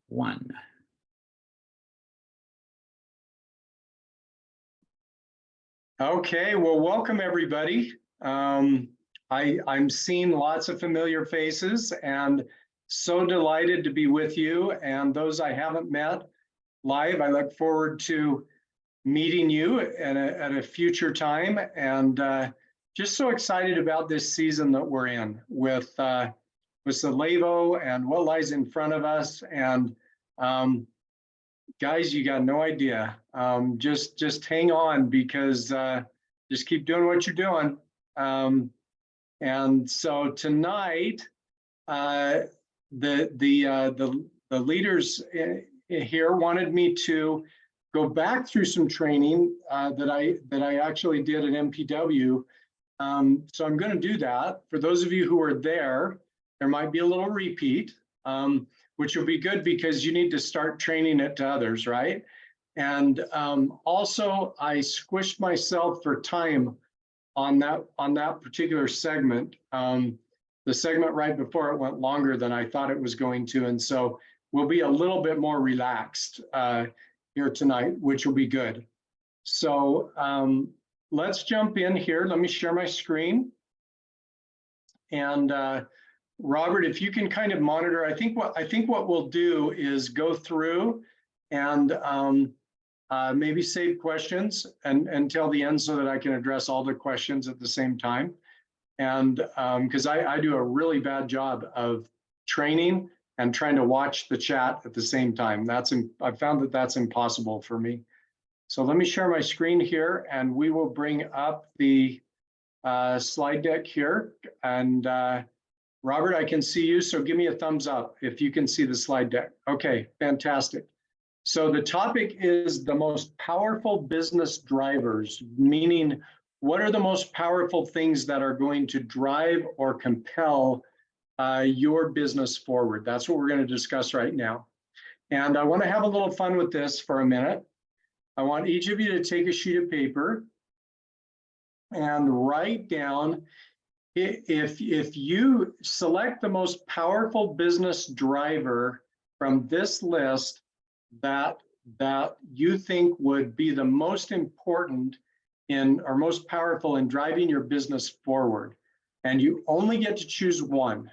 one. Okay, well, welcome everybody. I'm seeing lots of familiar faces and so delighted to be with you. And those I haven't met live, I look forward to meeting you at a future time. And just so excited about this season that we're in with Zallevo and what lies in front of us. And guys, you got no idea. Just hang on, because just keep doing what you're doing. And so tonight, the leaders here wanted me to go back through some training that I actually did at MPW. So I'm going to do that. For those of you who are there might be a little repeat. Which will be good because you need to start training it to others, right? And also, I squished myself for time on that particular segment. The segment right before it went longer than I thought it was going to, and so we'll be a little bit more relaxed here tonight, which will be good. So let's jump in here. Let me share my screen. And Robert, if you can kind of monitor, I think what we'll do is go through and maybe save questions until the end so that I can address all the questions at the same time. And because I do a really bad job of training and trying to watch the chat at the same time. I've found that that's impossible for me. So let me share my screen here, and we will bring up the slide deck here. And Robert, I can see you, so give me a thumbs up if you can see the slide deck. Okay, fantastic. So the topic is the most powerful business drivers, meaning what are the most powerful things that are going to drive or compel your business forward? That's what we're going to discuss right now. And I want to have a little fun with this for a minute. I want each of you to take a sheet of paper and write down, if you select the most powerful business driver from this list that you think would be the most important in, or most powerful in driving your business forward, and you only get to choose one.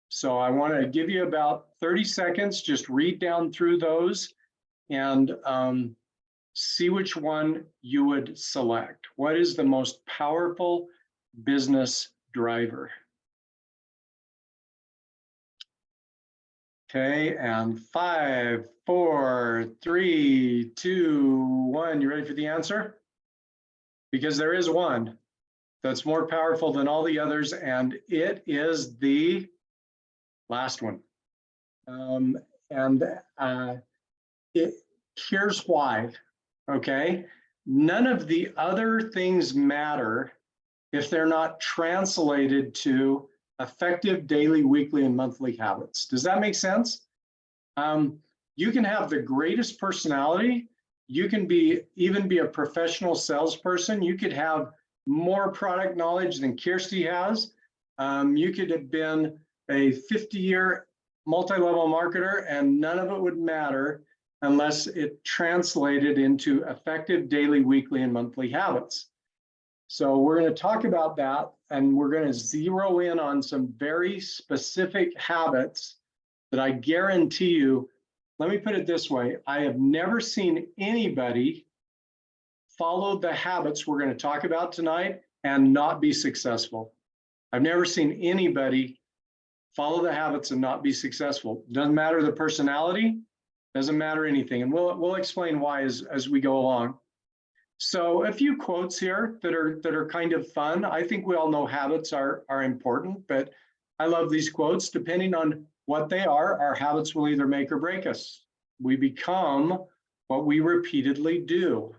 So I want to give you about 30 seconds, just read down through those and see which one you would select. What is the most powerful business driver? Okay, and 5, 4, 3, 2, 1. You ready for the answer? Because there is one that's more powerful than all the others, and it is the last one. Here's why. Okay, none of the other things matter if they're not translated to effective daily, weekly, and monthly habits. Does that make sense? You can have the greatest personality. You can even be a professional salesperson. You could have more product knowledge than Kirsty has. You could have been a 50-year multi-level marketer, and none of it would matter unless it translated into effective daily, weekly, and monthly habits. So we're going to talk about that, and we're going to zero in on some very specific habits that I guarantee you. Let me put it this way. I have never seen anybody follow the habits we're going to talk about tonight and not be successful. I've never seen anybody follow the habits and not be successful. Doesn't matter the personality, doesn't matter anything. And we'll explain why as we go along. So a few quotes here that are kind of fun. I think we all know habits are important, but I love these quotes. Depending on what they are, our habits will either make or break us. We become what we repeatedly do.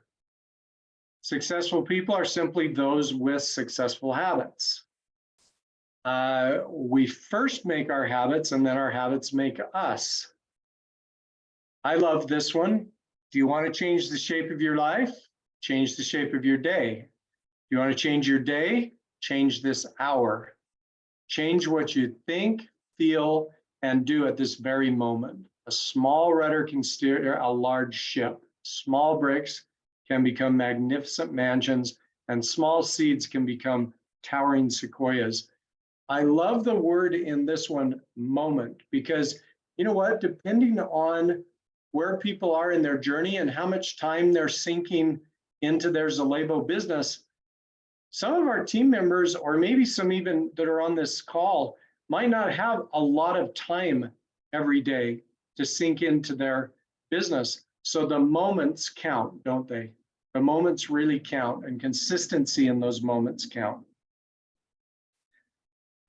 Successful people are simply those with successful habits. We first make our habits, and then our habits make us. I love this one. Do you want to change the shape of your life? Change the shape of your day. You want to change your day? Change this hour. Change what you think, feel, and do at this very moment. A small rudder can steer a large ship. Small bricks can become magnificent mansions, and small seeds can become towering sequoias. I love the word in this one, moment, because you know what? Depending on where people are in their journey and how much time they're sinking into their Zallevo business, some of our team members, or maybe some even that are on this call, might not have a lot of time every day to sink into their business. So the moments count, don't they? The moments really count, and consistency in those moments count.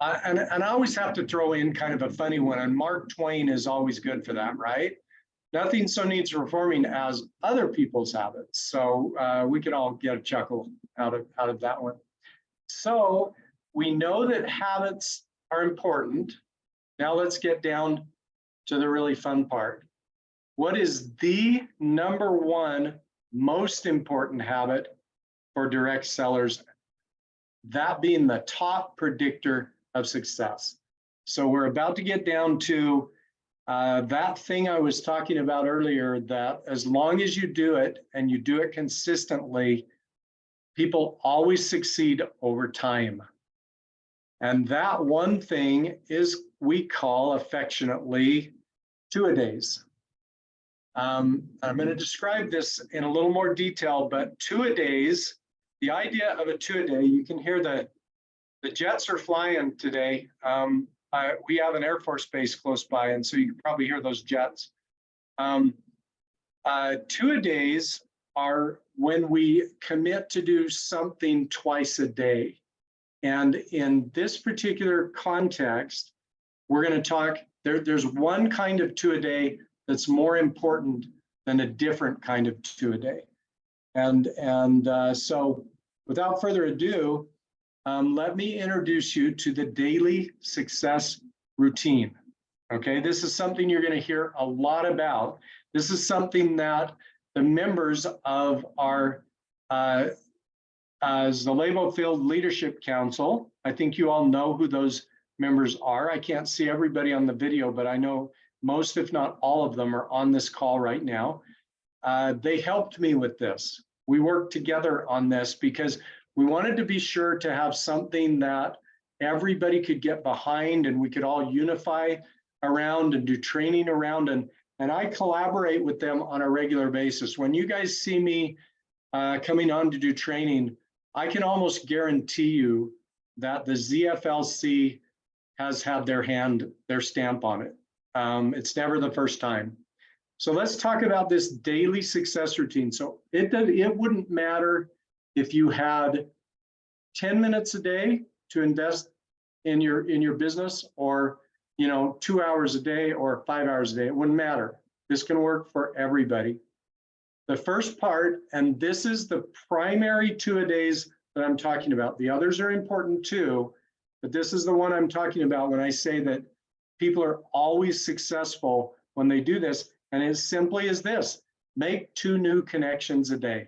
And I always have to throw in kind of a funny one, and Mark Twain is always good for that, right? Nothing so needs reforming as other people's habits. So we can all get a chuckle out of that one. So we know that habits are important. Now let's get down to the really fun part. What is the number one most important habit for direct sellers? That being the top predictor of success. So we're about to get down to that thing I was talking about earlier, that as long as you do it and you do it consistently, people always succeed over time. And that one thing is we call affectionately two-a-days. I'm going to describe this in a little more detail, but two-a-days, the idea of a two-a-day, you can hear the jets are flying today. We have an Air Force base close by, and so you can probably hear those jets. Two-a-days are when we commit to do something twice a day. And in this particular context, we're going to talk, there's one kind of two-a-day that's more important than a different kind of two-a-day. And so without further ado, let me introduce you to the daily success routine. Okay, this is something you're going to hear a lot about. This is something that the members of our Zallevo Field Leadership Council, I think you all know who those members are. I can't see everybody on the video, but I know most, if not all of them, are on this call right now. They helped me with this. We worked together on this because we wanted to be sure to have something that everybody could get behind and we could all unify around and do training around. And I collaborate with them on a regular basis. When you guys see me coming on to do training, I can almost guarantee you that the ZFLC has had their stamp on it. It's never the first time. So let's talk about this daily success routine. So it wouldn't matter if you had 10 minutes a day to invest in your business, or 2 hours a day or 5 hours a day. It wouldn't matter. This can work for everybody. The first part, and this is the primary two-a-days that I'm talking about. The others are important too, but this is the one I'm talking about when I say that people are always successful when they do this. And as simply as this: make 2 new connections a day,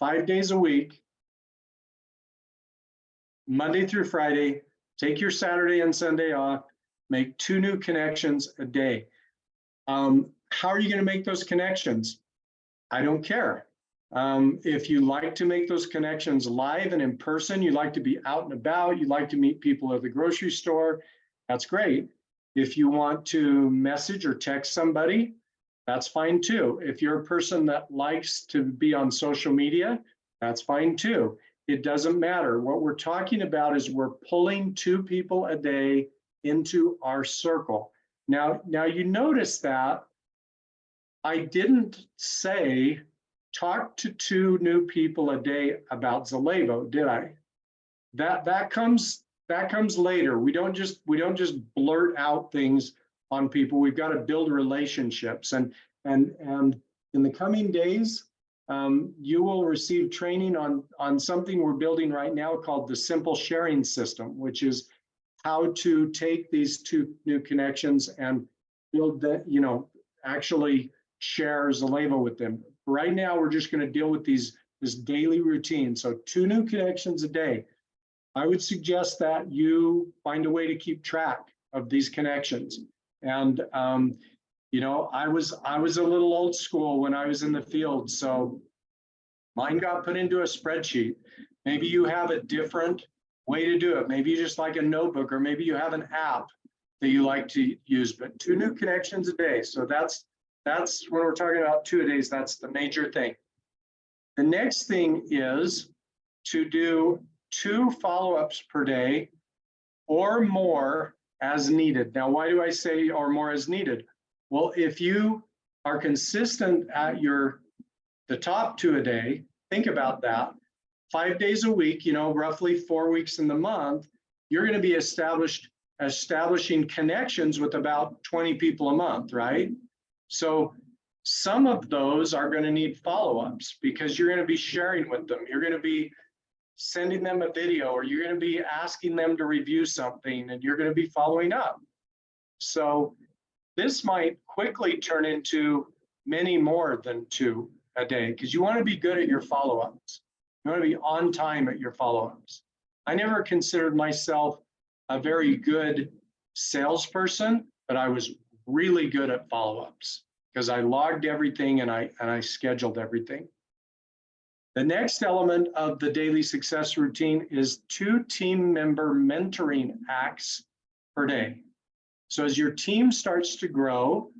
5 days a week, Monday through Friday. Take your Saturday and Sunday off, make 2 new connections a day. How are you going to make those connections? I don't care. If you like to make those connections live and in person, you like to be out and about, you like to meet people at the grocery store, that's great. If you want to message or text somebody, that's fine too. If you're a person that likes to be on social media, that's fine too. It doesn't matter. What we're talking about is we're pulling 2 people a day into our circle. Now you notice that I didn't say talk to 2 new people a day about Zallevo, did I? That comes later. We don't just blurt out things on people. We've got to build relationships, and in the coming days, you will receive training on something we're building right now called the Simple Sharing System, which is how to take these 2 new connections and build that, actually share Zallevo with them. Right now, we're just going to deal with this daily routine. So 2 new connections a day. I would suggest that you find a way to keep track of these connections. And I was a little old school when I was in the field, so mine got put into a spreadsheet. Maybe you have a different way to do it. Maybe you just like a notebook, or maybe you have an app that you like to use, but 2 new connections a day. So that's when we're talking about 2 a days, that's the major thing. The next thing is to do 2 follow-ups per day or more as needed. Now, why do I say or more as needed? Well, if you are consistent at the top 2 a day, think about that. 5 days a week, roughly 4 weeks in the month, you're going to be establishing connections with about 20 people a month, right? So some of those are going to need follow-ups because you're going to be sharing with them. You're going to be sending them a video, or you're going to be asking them to review something, and you're going to be following up. So this might quickly turn into many more than 2 a day, because you want to be good at your follow-ups. You want to be on time at your follow-ups. I never considered myself a very good salesperson, but I was really good at follow-ups because I logged everything and I scheduled everything. The next element of the daily success routine is 2 team member mentoring acts per day. So as your team starts to grow,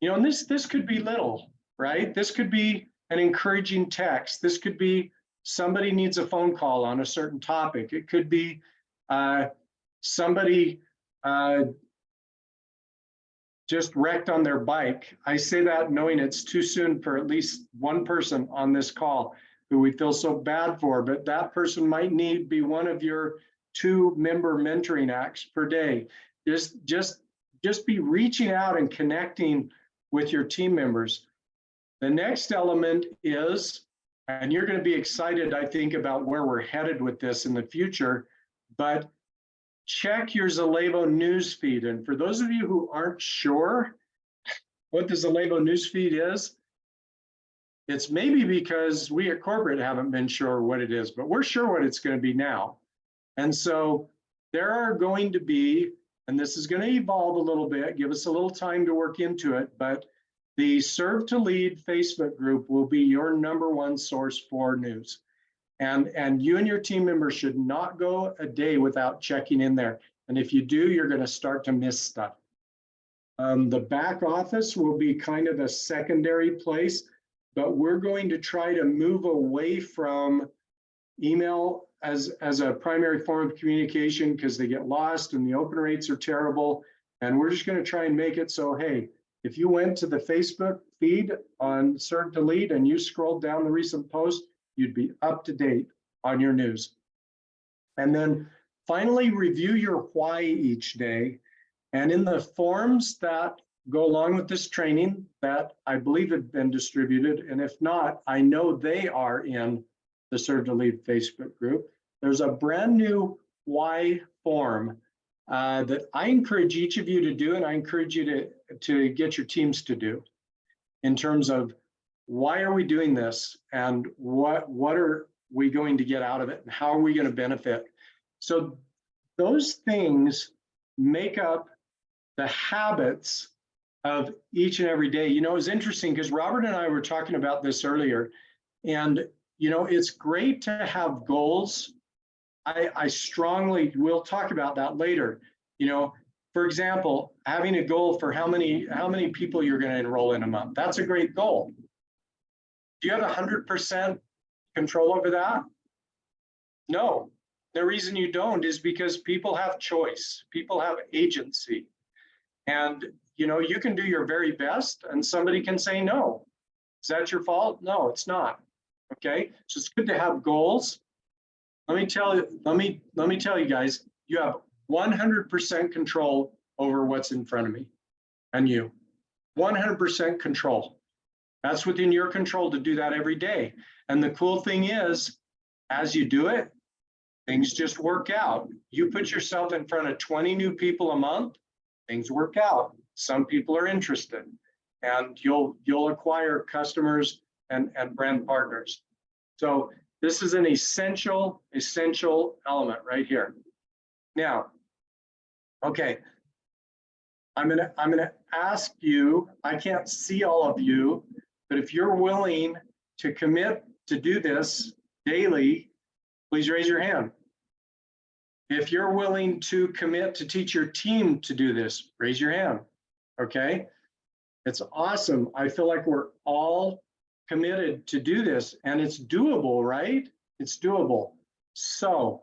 and this could be little, right? This could be an encouraging text. This could be somebody needs a phone call on a certain topic. It could be somebody just wrecked on their bike. I say that knowing it's too soon for at least one person on this call who we feel so bad for, but that person might be one of your 2 member mentoring acts per day. Just be reaching out and connecting with your team members. The next element is, and you're going to be excited, I think, about where we're headed with this in the future, but check your Zallevo newsfeed. And for those of you who aren't sure what the Zallevo newsfeed is, it's maybe because we at corporate haven't been sure what it is, but we're sure what it's going to be now. And so there are going to be, and this is going to evolve a little bit, give us a little time to work into it, but the Serve to Lead Facebook group will be your #1 source for news. And you and your team members should not go a day without checking in there. And if you do, you're going to start to miss stuff. The back office will be kind of a secondary place, but we're going to try to move away from email as a primary form of communication because they get lost and the open rates are terrible. And we're just going to try and make it so, hey, if you went to the Facebook feed on Serve to Lead and you scrolled down the recent post, you'd be up to date on your news. And then finally, review your why each day. And in the forms that go along with this training that I believe have been distributed, and if not, I know they are in the Serve to Lead Facebook group, there's a brand new why form that I encourage each of you to do, and I encourage you to get your teams to do, in terms of why are we doing this, and what are we going to get out of it, and how are we going to benefit. So those things make up the habits of each and every day. It's interesting because Robert and I were talking about this earlier, and it's great to have goals. I strongly will talk about that later. For example, having a goal for how many people you're going to enroll in a month. That's a great goal. Do you have 100% control over that? No. The reason you don't is because people have choice. People have agency. And you can do your very best and somebody can say no. Is that your fault? No, it's not. Okay? So it's good to have goals. Let me tell you guys, you have 100% control over what's in front of me and you. 100% control. That's within your control to do that every day. And the cool thing is, as you do it, things just work out. You put yourself in front of 20 new people a month, things work out. Some people are interested, and you'll acquire customers and brand partners. So this is an essential element right here. Now, okay, I'm gonna ask you, I can't see all of you, but if you're willing to commit to do this daily, please raise your hand. If you're willing to commit to teach your team to do this, raise your hand, okay? It's awesome. I feel like we're all committed to do this, and it's doable, right? It's doable. So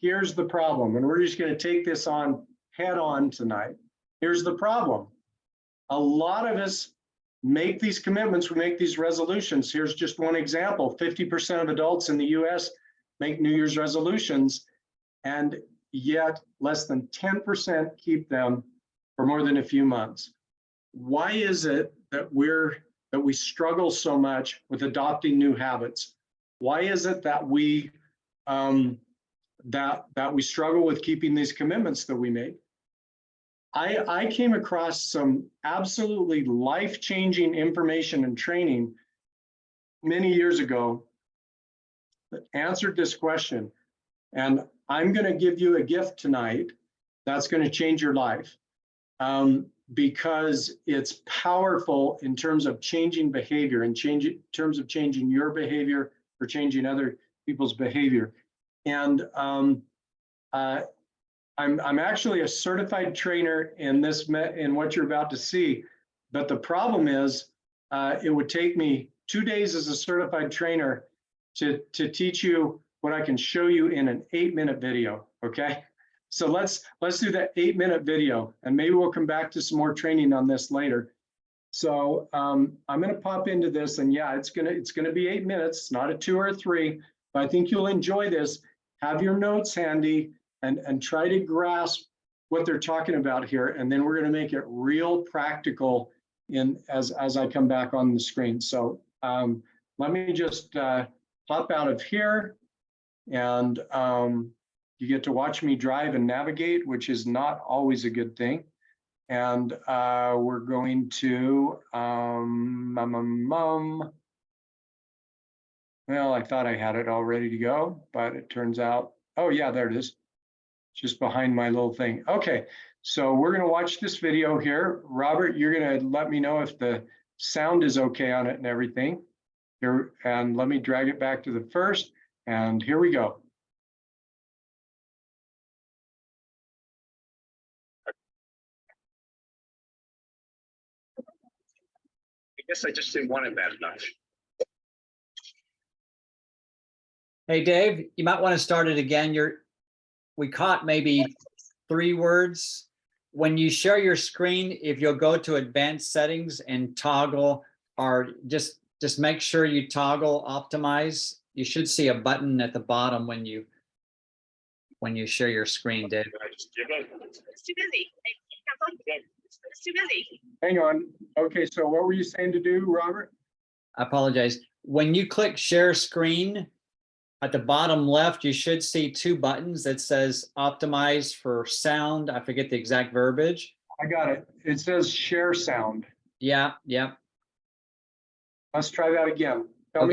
here's the problem, and we're just going to take this on head on tonight. Here's the problem. A lot of us make these commitments, we make these resolutions. Here's just one example. 50% of adults in the US make New Year's resolutions, and yet less than 10% keep them for more than a few months. Why is it that we struggle so much with adopting new habits? Why is it that we struggle with keeping these commitments that we make? I came across some absolutely life-changing information and training many years ago that answered this question. And I'm going to give you a gift tonight that's going to change your life, because it's powerful in terms of changing behavior and in terms of changing your behavior or changing other people's behavior. And I'm actually a certified trainer in what you're about to see, but the problem is it would take me 2 days as a certified trainer to teach you what I can show you in an 8-minute video. Okay, so let's do that 8-minute video, and maybe we'll come back to some more training on this later. So I'm going to pop into this, and yeah, it's gonna be 8 minutes. It's not a 2 or a 3, but I think you'll enjoy this. Have your notes handy. And try to grasp what they're talking about here, and then we're going to make it real practical as I come back on the screen. So let me just pop out of here, and you get to watch me drive and navigate, which is not always a good thing. And we're going to well, I thought I had it all ready to go, but it turns out, oh yeah, there it is. Just behind my little thing. Okay, so we're going to watch this video here. Robert, you're going to let me know if the sound is okay on it and everything. Here, and let me drag it back to the first, and here we go. I guess I just didn't want it bad enough. Hey, Dave, you might want to start it again. We caught maybe 3 words. When you share your screen, if you'll go to advanced settings and toggle, or just make sure you toggle optimize. You should see a button at the bottom when you share your screen, Dave. I just give up. It's too busy. It's too busy. Hang on. Okay, so what were you saying to do, Robert? I apologize. When you click share screen, at the bottom left, you should see 2 buttons that says optimize for sound. I forget the exact verbiage. I got it. It says share sound. Yeah. Let's try that again. Tell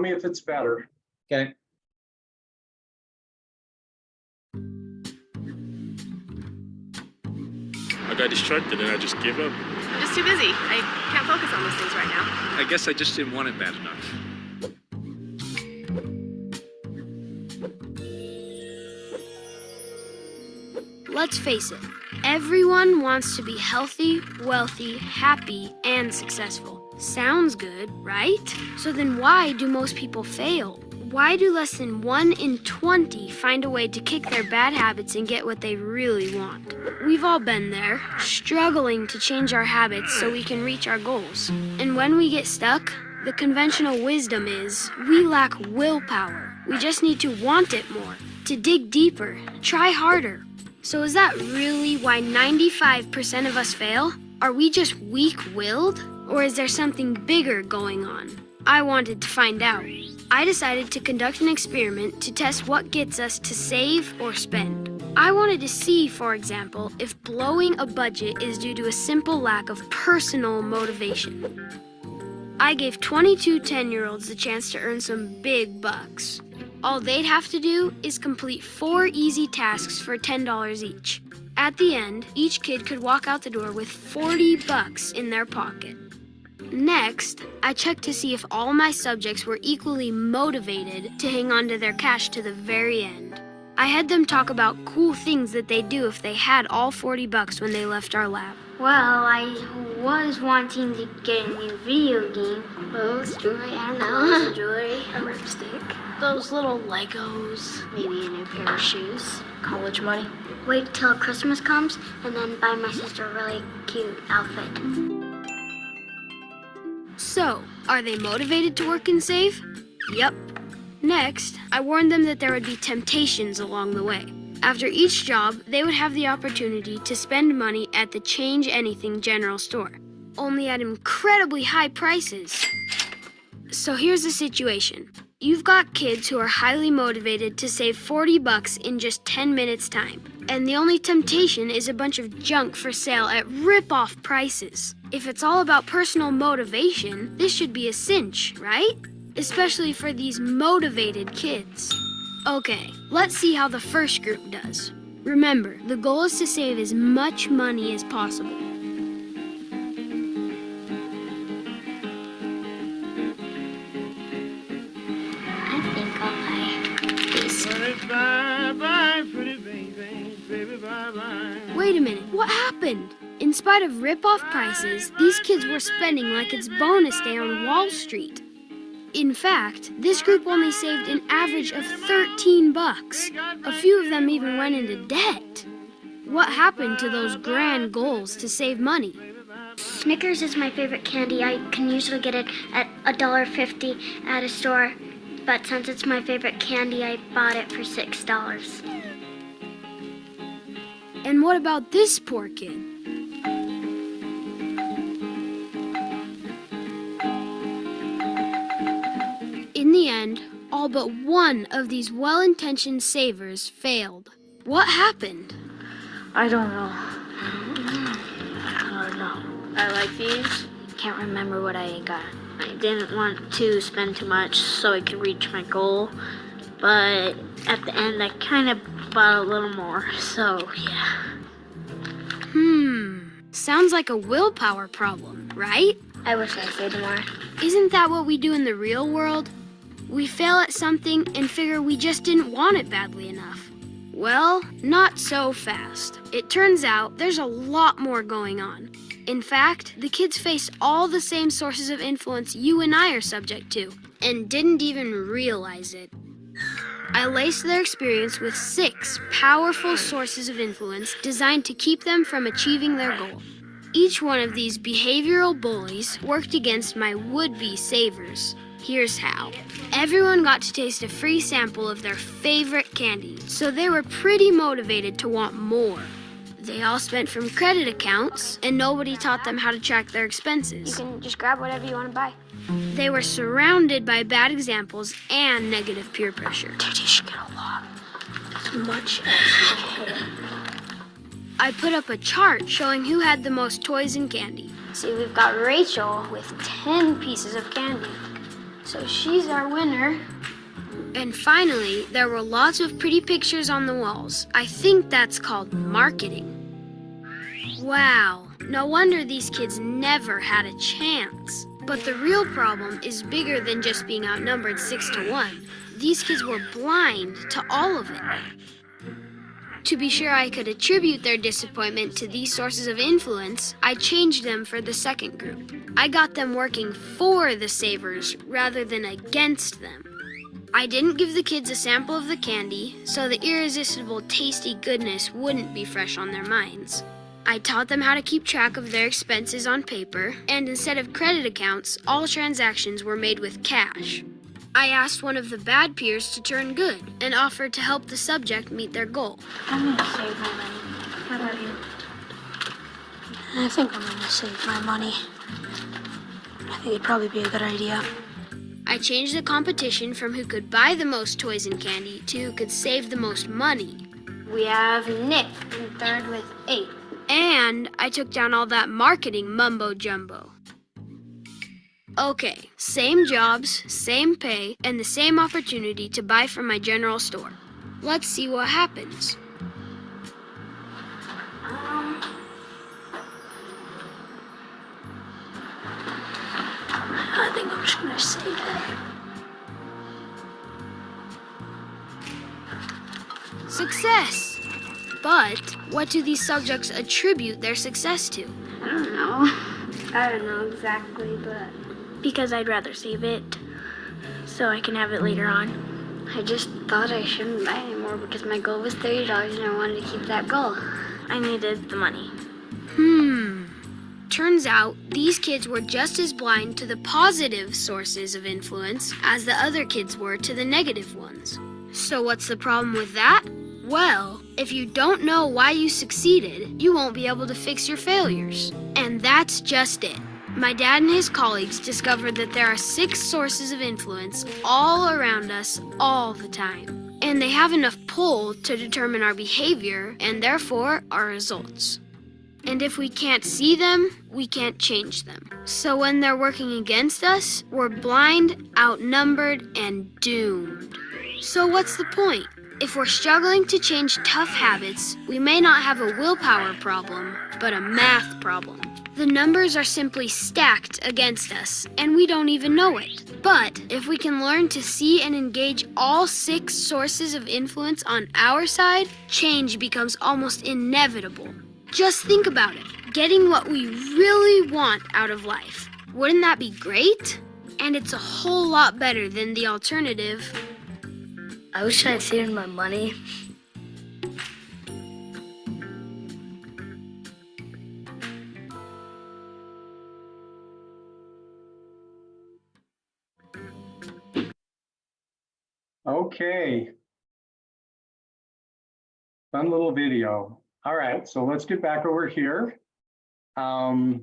me if it's better. Okay. I got distracted and I just gave up. I'm just too busy. I can't focus on those things right now. I guess I just didn't want it bad enough. Let's face it, everyone wants to be healthy, wealthy, happy, and successful. Sounds good, right? So then why do most people fail? Why do less than 1 in 20 find a way to kick their bad habits and get what they really want? We've all been there, struggling to change our habits so we can reach our goals. And when we get stuck, the conventional wisdom is we lack willpower. We just need to want it more, to dig deeper, try harder. So is that really why 95% of us fail? Are we just weak-willed? Or is there something bigger going on? I wanted to find out. I decided to conduct an experiment to test what gets us to save or spend. I wanted to see, for example, if blowing a budget is due to a simple lack of personal motivation. I gave 22 10-year-olds the chance to earn some big bucks. All they'd have to do is complete 4 easy tasks for $10 each. At the end, each kid could walk out the door with 40 bucks in their pocket. Next, I checked to see if all my subjects were equally motivated to hang on to their cash to the very end. I had them talk about cool things that they'd do if they had all 40 bucks when they left our lab. Well, I was wanting to get a new video game. Clothes, jewelry, I don't know. Jewelry, a lipstick. Those little Legos. Maybe a new pair of shoes. College money. Wait till Christmas comes and then buy my sister a really cute outfit. So, are they motivated to work and save? Yep. Next, I warned them that there would be temptations along the way. After each job, they would have the opportunity to spend money at the Change Anything general store, only at incredibly high prices. So here's the situation. You've got kids who are highly motivated to save 40 bucks in just 10 minutes time, and the only temptation is a bunch of junk for sale at rip-off prices. If it's all about personal motivation, this should be a cinch, right? Especially for these motivated kids. Okay, let's see how the first group does. Remember, the goal is to save as much money as possible. I think I'll buy these. Wait a minute, what happened? In spite of rip-off prices, these kids were spending like it's bonus day on Wall Street. In fact, this group only saved an average of 13 bucks. A few of them even went into debt. What happened to those grand goals to save money? Snickers is my favorite candy. I can usually get it at $1.50 at a store, but since it's my favorite candy, I bought it for $6. And what about this poor kid? In the end, all but one of these well-intentioned savers failed. What happened? I don't know. I don't know. I like these. Can't remember what I got. I didn't want to spend too much so I could reach my goal, but at the end I kind of bought a little more, so yeah. Sounds like a willpower problem, right? I wish I saved more. Isn't that what we do in the real world? We fail at something and figure we just didn't want it badly enough. Well, not so fast. It turns out there's a lot more going on. In fact, the kids face all the same sources of influence you and I are subject to, and didn't even realize it. I laced their experience with 6 powerful sources of influence designed to keep them from achieving their goal. Each one of these behavioral bullies worked against my would-be savers. Here's how. Everyone got to taste a free sample of their favorite candy, so they were pretty motivated to want more. They all spent from credit accounts, and nobody taught them how to track their expenses. You can just grab whatever you want to buy. They were surrounded by bad examples and negative peer pressure. Dude, you should get a lot. As much as you can. I put up a chart showing who had the most toys and candy. See, we've got Rachel with 10 pieces of candy. So she's our winner. And finally, there were lots of pretty pictures on the walls. I think that's called marketing. Wow, no wonder these kids never had a chance. But the real problem is bigger than just being outnumbered 6-1. These kids were blind to all of it. To be sure I could attribute their disappointment to these sources of influence, I changed them for the second group. I got them working for the savers rather than against them. I didn't give the kids a sample of the candy, so the irresistible tasty goodness wouldn't be fresh on their minds. I taught them how to keep track of their expenses on paper, and instead of credit accounts, all transactions were made with cash. I asked one of the bad peers to turn good and offered to help the subject meet their goal. I'm gonna save my money. How about you? I think I'm gonna save my money. I think it'd probably be a good idea. I changed the competition from who could buy the most toys and candy to who could save the most money. We have Nick in third with 8. And I took down all that marketing mumbo-jumbo. Okay, same jobs, same pay, and the same opportunity to buy from my general store. Let's see what happens. I think I'm just gonna say that. Success. But what do these subjects attribute their success to? I don't know. I don't know exactly, but because I'd rather save it so I can have it later on. I just thought I shouldn't buy anymore because my goal was $30 and I wanted to keep that goal. I needed the money. Turns out these kids were just as blind to the positive sources of influence as the other kids were to the negative ones. So what's the problem with that? Well, if you don't know why you succeeded, you won't be able to fix your failures. And that's just it. My dad and his colleagues discovered that there are 6 sources of influence all around us all the time. And they have enough pull to determine our behavior and therefore our results. And if we can't see them, we can't change them. So when they're working against us, we're blind, outnumbered, and doomed. So what's the point? If we're struggling to change tough habits, we may not have a willpower problem, but a math problem. The numbers are simply stacked against us, and we don't even know it. But if we can learn to see and engage all 6 sources of influence on our side, change becomes almost inevitable. Just think about it, getting what we really want out of life. Wouldn't that be great? And it's a whole lot better than the alternative. I wish I'd saved my money. Okay. Fun little video. All right, so let's get back over here. So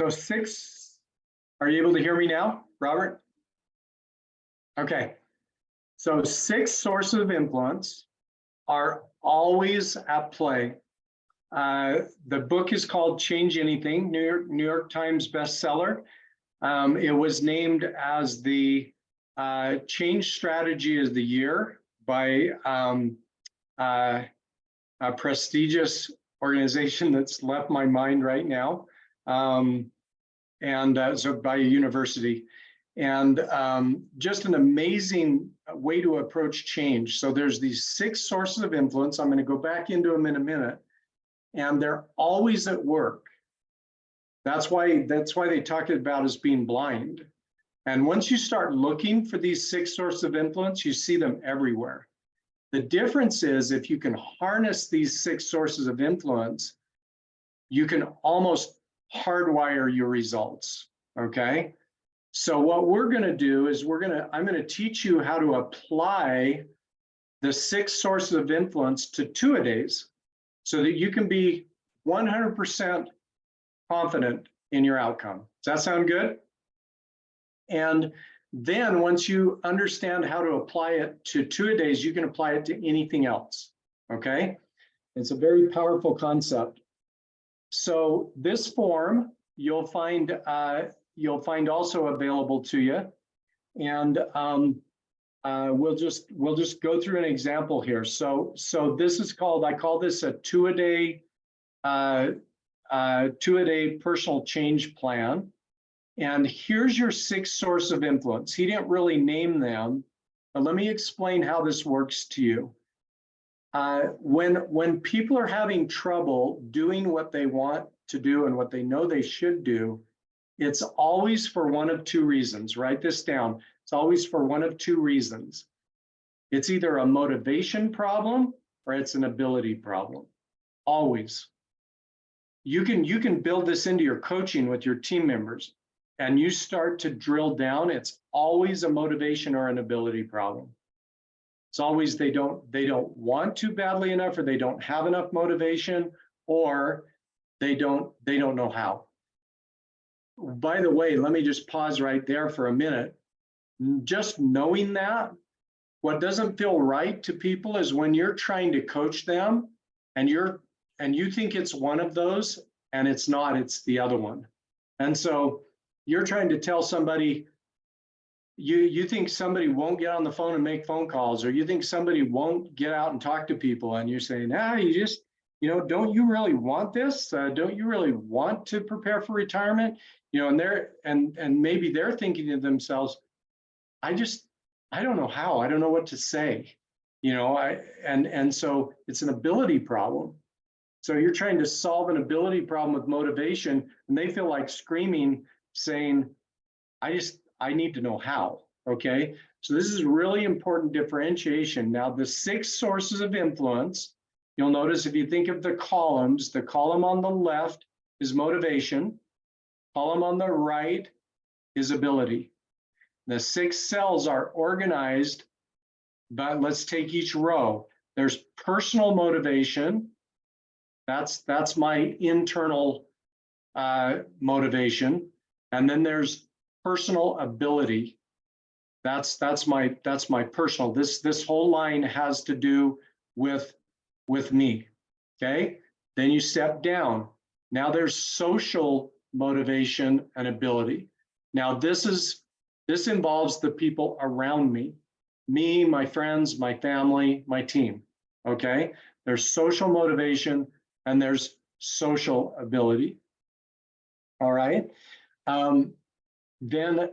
6, are you able to hear me now, Robert? Okay, so 6 sources of influence are always at play. The book is called Change Anything, New York Times bestseller. It was named as the Change Strategy of the Year by a prestigious organization that's left my mind right now, so by a university. And just an amazing way to approach change. So there's these 6 sources of influence. I'm going to go back into them in a minute, and they're always at work. That's why they talk about as being blind. And once you start looking for these 6 sources of influence, you see them everywhere. The difference is if you can harness these 6 sources of influence, you can almost hardwire your results, okay? So what we're gonna do is I'm gonna teach you how to apply the 6 sources of influence to 2-a-days so that you can be 100% confident in your outcome. Does that sound good? And then once you understand how to apply it to 2-a-days, you can apply it to anything else, okay? It's a very powerful concept. So this form you'll find also available to you. And we'll just go through an example here. So this is called, I call this a 2-a-day personal change plan. And here's your 6 sources of influence. He didn't really name them, but let me explain how this works to you. When people are having trouble doing what they want to do and what they know they should do, it's always for one of 2 reasons. Write this down. It's always for one of 2 reasons. It's either a motivation problem or it's an ability problem. Always. You can build this into your coaching with your team members, and you start to drill down. It's always a motivation or an ability problem. It's always they don't want to badly enough, or they don't have enough motivation, or they don't know how. By the way, let me just pause right there for a minute. Just knowing that, what doesn't feel right to people is when you're trying to coach them and you think it's one of those and it's not, it's the other one. And so you're trying to tell somebody, you think somebody won't get on the phone and make phone calls, or you think somebody won't get out and talk to people, and you're saying, you don't you really want this? Don't you really want to prepare for retirement? And maybe they're thinking to themselves, I don't know how. I don't know what to say. And so it's an ability problem. So you're trying to solve an ability problem with motivation, and they feel like screaming, saying, I need to know how. Okay. So this is really important differentiation. Now, the 6 sources of influence, you'll notice if you think of the columns, the column on the left is motivation, column on the right is ability. The 6 cells are organized, but let's take each row. There's personal motivation. That's my internal motivation. And then there's personal ability. That's my personal. This whole line has to do with me. Okay. Then you step down. Now there's social motivation and ability. Now this involves the people around me, my friends, my family, my team. Okay. There's social motivation and there's social ability. All right. Then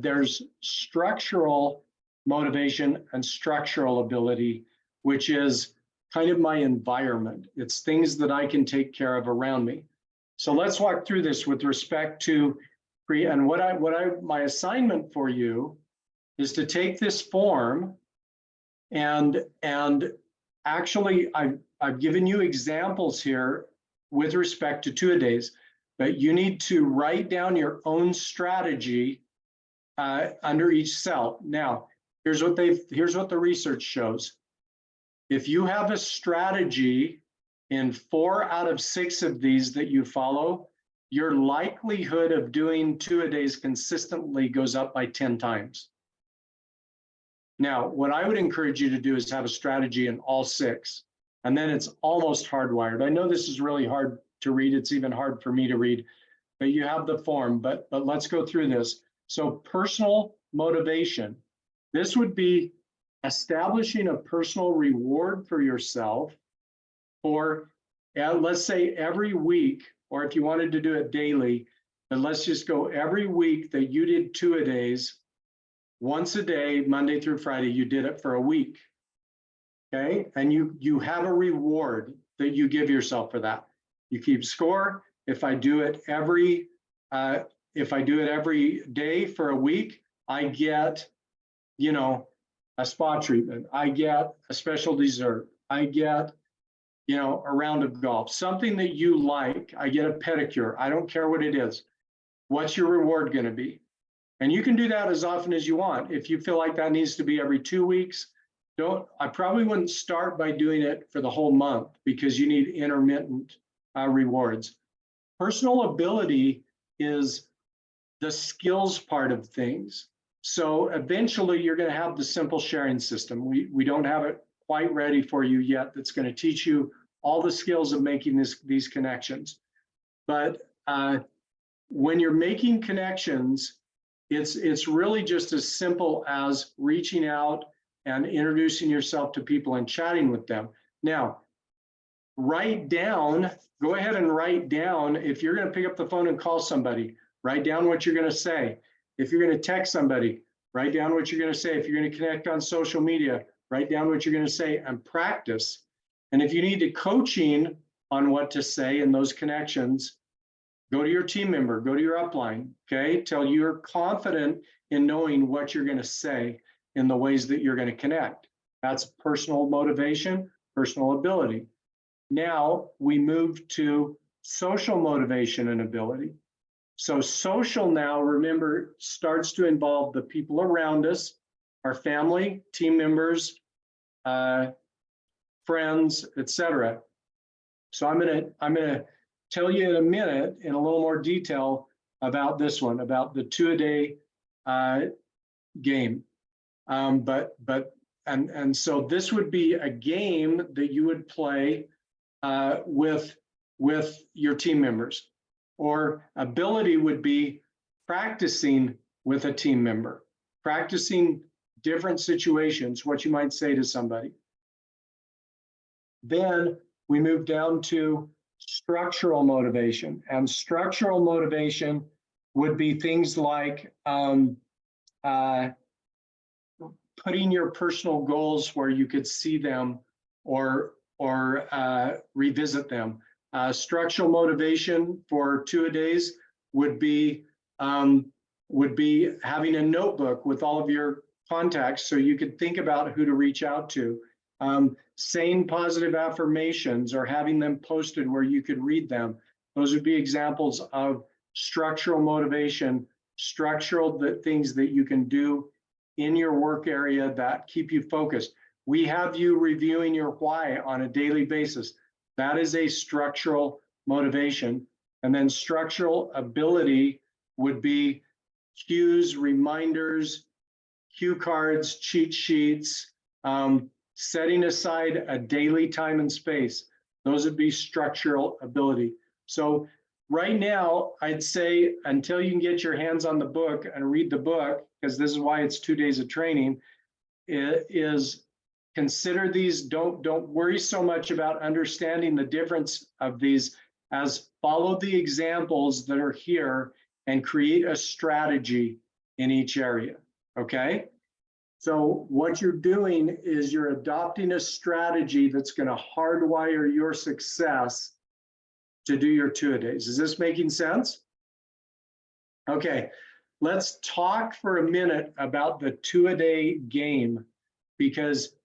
there's structural motivation and structural ability, which is kind of my environment. It's things that I can take care of around me. So let's walk through this with respect to my assignment for you is to take this form and actually I've given you examples here with respect to 2-a-days. But you need to write down your own strategy under each cell. Now, here's what the research shows. If you have a strategy in 4 out of 6 of these that you follow, your likelihood of doing 2-a-days consistently goes up by 10 times. Now, what I would encourage you to do is have a strategy in all 6, and then it's almost hardwired. I know this is really hard to read. It's even hard for me to read, but you have the form, but let's go through this. So personal motivation, this would be establishing a personal reward for yourself for, let's say every week, or if you wanted to do it daily, but let's just go every week that you did 2-a-days, once a day, Monday through Friday, you did it for a week. Okay, and you have a reward that you give yourself for that. You keep score. If I do it every day for a week, I get, a spa treatment. I get a special dessert. I get, a round of golf, something that you like. I get a pedicure. I don't care what it is. What's your reward going to be? And you can do that as often as you want. If you feel like that needs to be every 2 weeks, I probably wouldn't start by doing it for the whole month because you need intermittent rewards. Personal ability is the skills part of things. So eventually you're going to have the simple sharing system. We don't have it quite ready for you yet. That's going to teach you all the skills of making these connections. But when you're making connections, it's really just as simple as reaching out and introducing yourself to people and chatting with them. Now, go ahead and write down, if you're going to pick up the phone and call somebody, write down what you're going to say. If you're going to text somebody, write down what you're going to say. If you're going to connect on social media, write down what you're going to say and practice. And if you need to coaching on what to say in those connections, go to your team member, go to your upline, okay, till you're confident in knowing what you're going to say in the ways that you're going to connect. That's personal motivation, personal ability. Now we move to social motivation and ability. So social now, remember, starts to involve the people around us, our family, team members, friends, etc. So I'm gonna tell you in a minute in a little more detail about this one, about the 2-a-day game. And so this would be a game that you would play with your team members, or ability would be practicing with a team member, practicing different situations, what you might say to somebody. Then we move down to structural motivation. And structural motivation would be things like putting your personal goals where you could see them or revisit them. Structural motivation for two-a-days would be having a notebook with all of your contacts so you could think about who to reach out to. Saying positive affirmations or having them posted where you could read them. Those would be examples of structural motivation, structural things that you can do in your work area that keep you focused. We have you reviewing your why on a daily basis. That is a structural motivation. And then structural ability would be cues, reminders, cue cards, cheat sheets, setting aside a daily time and space. Those would be structural ability. So right now, I'd say until you can get your hands on the book and read the book, because this is why it's 2 days of training, is consider these. Don't worry so much about understanding the difference of these, as follow the examples that are here and create a strategy in each area, okay? So what you're doing is you're adopting a strategy that's going to hardwire your success to do your two-a-days. Is this making sense? Okay, let's talk for a minute about the two-a-day game, because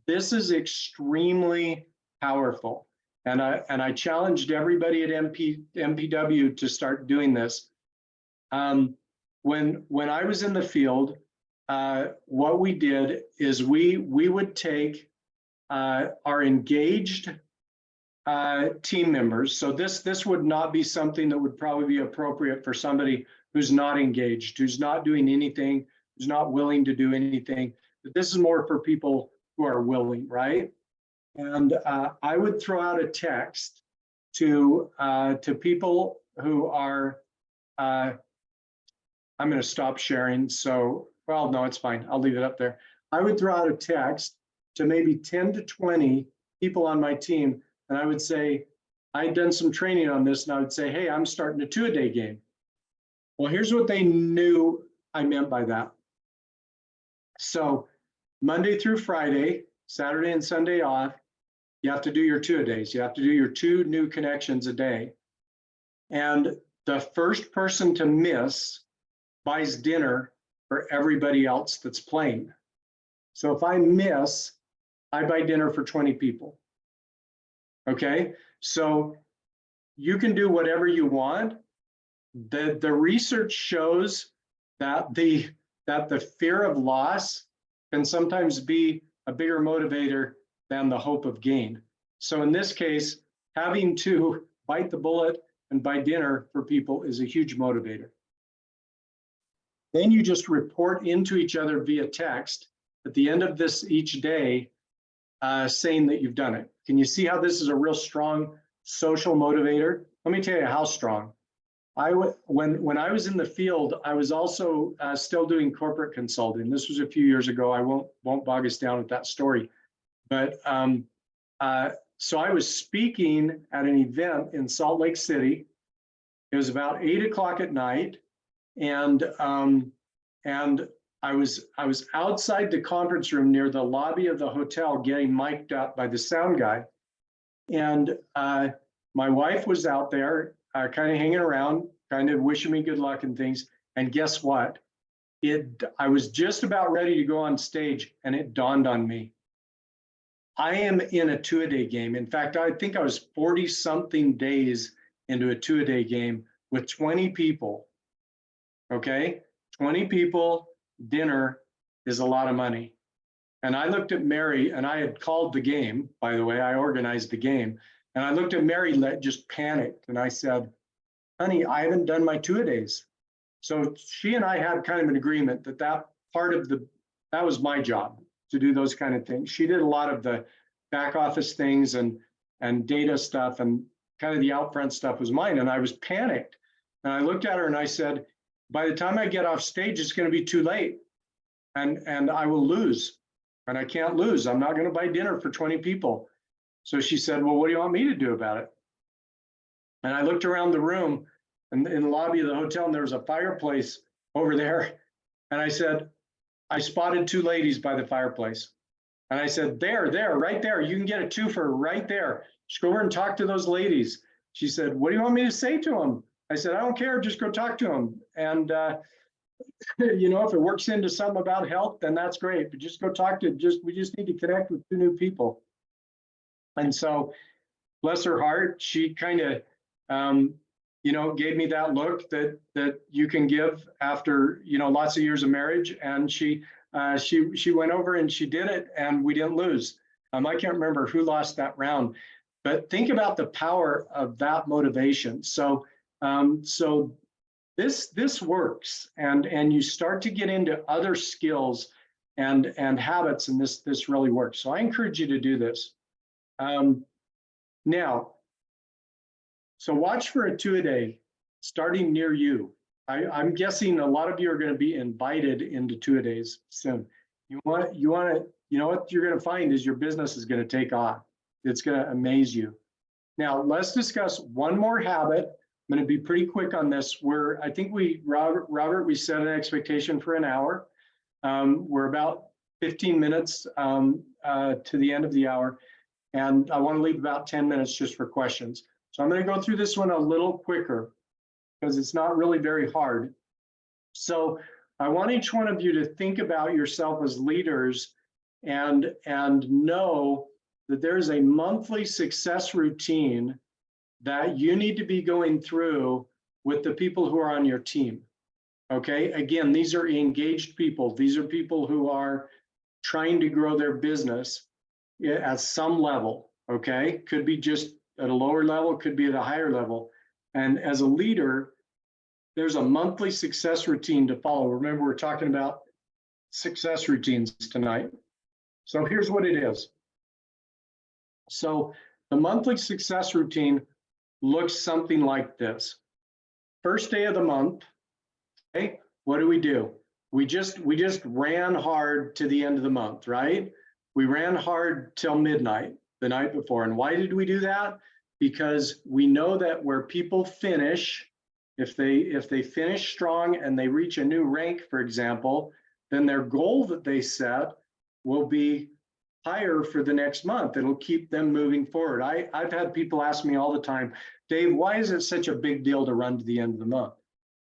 this is extremely powerful. And I challenged everybody at MPW to start doing this. When I was in the field, what we did is we would take our engaged team members. So this would not be something that would probably be appropriate for somebody who's not engaged, who's not doing anything, who's not willing to do anything. But this is more for people who are willing, right? And I would throw out a text to people who are, I'm going to stop sharing. So, well, no, it's fine. I'll leave it up there. I would throw out a text to maybe 10 to 20 people on my team. And I would say, I'd done some training on this, and I would say, hey, I'm starting a two-a-day game. Well, here's what they knew I meant by that. So Monday through Friday, Saturday and Sunday off, you have to do your two-a-days. You have to do your 2 new connections a day. And the first person to miss buys dinner for everybody else that's playing. So if I miss, I buy dinner for 20 people. Okay, so you can do whatever you want. The research shows that the fear of loss can sometimes be a bigger motivator than the hope of gain. So in this case, having to bite the bullet and buy dinner for people is a huge motivator. Then you just report into each other via text at the end of this each day, saying that you've done it. Can you see how this is a real strong social motivator? Let me tell you how strong. When I was in the field, I was also still doing corporate consulting. This was a few years ago. I won't bog us down with that story. But so I was speaking at an event in Salt Lake City. It was about 8 o'clock at night, and I was outside the conference room near the lobby of the hotel getting mic'd up by the sound guy. And my wife was out there kind of hanging around, kind of wishing me good luck and things. And guess what? I was just about ready to go on stage, and it dawned on me. I am in a two-a-day game. In fact, I think I was 40-something days into a two-a-day game with 20 people. Okay, 20 people, dinner is a lot of money. And I looked at Mary, and I had called the game, by the way, I organized the game. And I looked at Mary, just panicked. And I said, honey, I haven't done my two-a-days. So she and I had kind of an agreement that that was my job, to do those kind of things. She did a lot of the back office things and data stuff, and kind of the out front stuff was mine. And I was panicked. And I looked at her and I said, by the time I get off stage, it's going to be too late. And I will lose. And I can't lose. I'm not going to buy dinner for 20 people. So she said, well, what do you want me to do about it? And I looked around the room and in the lobby of the hotel, and there was a fireplace over there. And I said, I spotted two ladies by the fireplace. And I said, there, right there. You can get a twofer right there. Just go over and talk to those ladies. She said, what do you want me to say to them? I said, I don't care. Just go talk to them. And, you know, if it works into something about health, then that's great. But just go talk to, we just need to connect with two new people. And so, bless her heart, she kind of, you know, gave me that look that you can give after, you know, lots of years of marriage. And she went over and she did it, and we didn't lose. I can't remember who lost that round, but think about the power of that motivation. So, this works, and you start to get into other skills and habits, and this really works. So I encourage you to do this. Now, so watch for a 2-a-day starting near you. I'm guessing a lot of you are going to be invited into 2-a-days soon. You want to, you know what you're going to find is your business is going to take off. It's going to amaze you. Now, let's discuss one more habit. I'm going to be pretty quick on this. I think Robert, we set an expectation for an hour. We're about 15 minutes to the end of the hour, and I want to leave about 10 minutes just for questions. So I'm going to go through this one a little quicker because it's not really very hard. So I want each one of you to think about yourself as leaders and know that there's a monthly success routine that you need to be going through with the people who are on your team. Okay, again, these are engaged people. These are people who are trying to grow their business at some level. Okay, could be just at a lower level, could be at a higher level. And as a leader, there's a monthly success routine to follow. Remember, we're talking about success routines tonight. So here's what it is. So the monthly success routine looks something like this. First day of the month, okay, what do? We just ran hard to the end of the month, right? We ran hard till midnight the night before. And why did we do that? Because we know that where people finish, if they finish strong and they reach a new rank, for example, then their goal that they set will be higher for the next month. It'll keep them moving forward. I've had people ask me all the time, Dave, why is it such a big deal to run to the end of the month?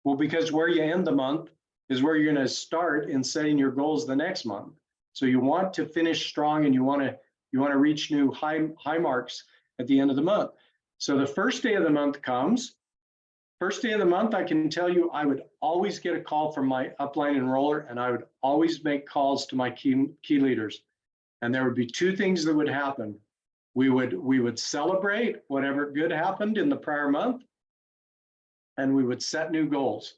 Well, because where you end the month is where you're going to start in setting your goals the next month. So you want to finish strong, and you want to reach new high marks at the end of the month. So the first day of the month comes. First day of the month, I can tell you, I would always get a call from my upline enroller, and I would always make calls to my key leaders. And there would be two things that would happen. We would celebrate whatever good happened in the prior month, and we would set new goals.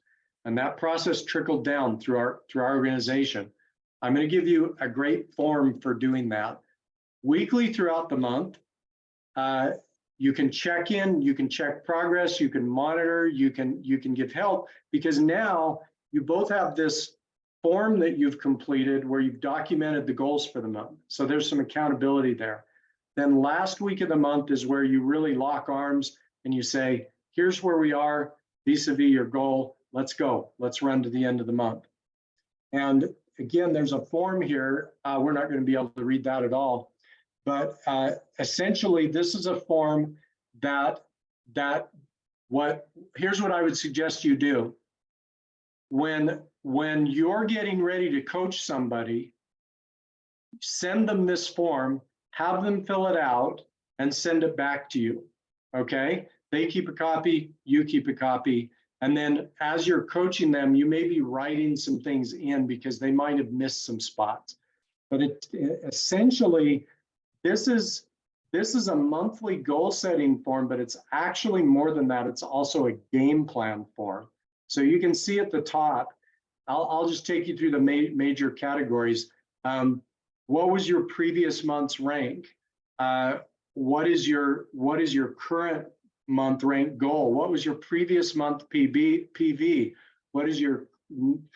And that process trickled down through our organization. I'm going to give you a great form for doing that. Weekly throughout the month, you can check in, you can check progress, you can monitor, you can give help, because now you both have this form that you've completed where you've documented the goals for the month. So there's some accountability there. Then last week of the month is where you really lock arms and you say, here's where we are vis-a-vis your goal. Let's go. Let's run to the end of the month. And again, there's a form here. We're not going to be able to read that at all. But essentially, this is a form here's what I would suggest you do. When you're getting ready to coach somebody, send them this form, have them fill it out, and send it back to you, okay? They keep a copy, you keep a copy, and then as you're coaching them, you may be writing some things in because they might have missed some spots. But essentially, this is a monthly goal setting form, but it's actually more than that. It's also a game plan form. So you can see at the top, I'll just take you through the major categories. What was your previous month's rank? What is your current month rank goal? What was your previous month PV? What is your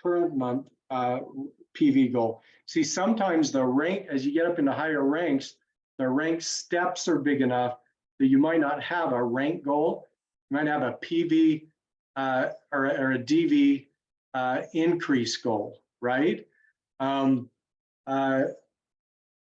current month PV goal? See, sometimes the rank, as you get up into higher ranks, the rank steps are big enough that you might not have a rank goal. You might have a PV or a DV increase goal, right? The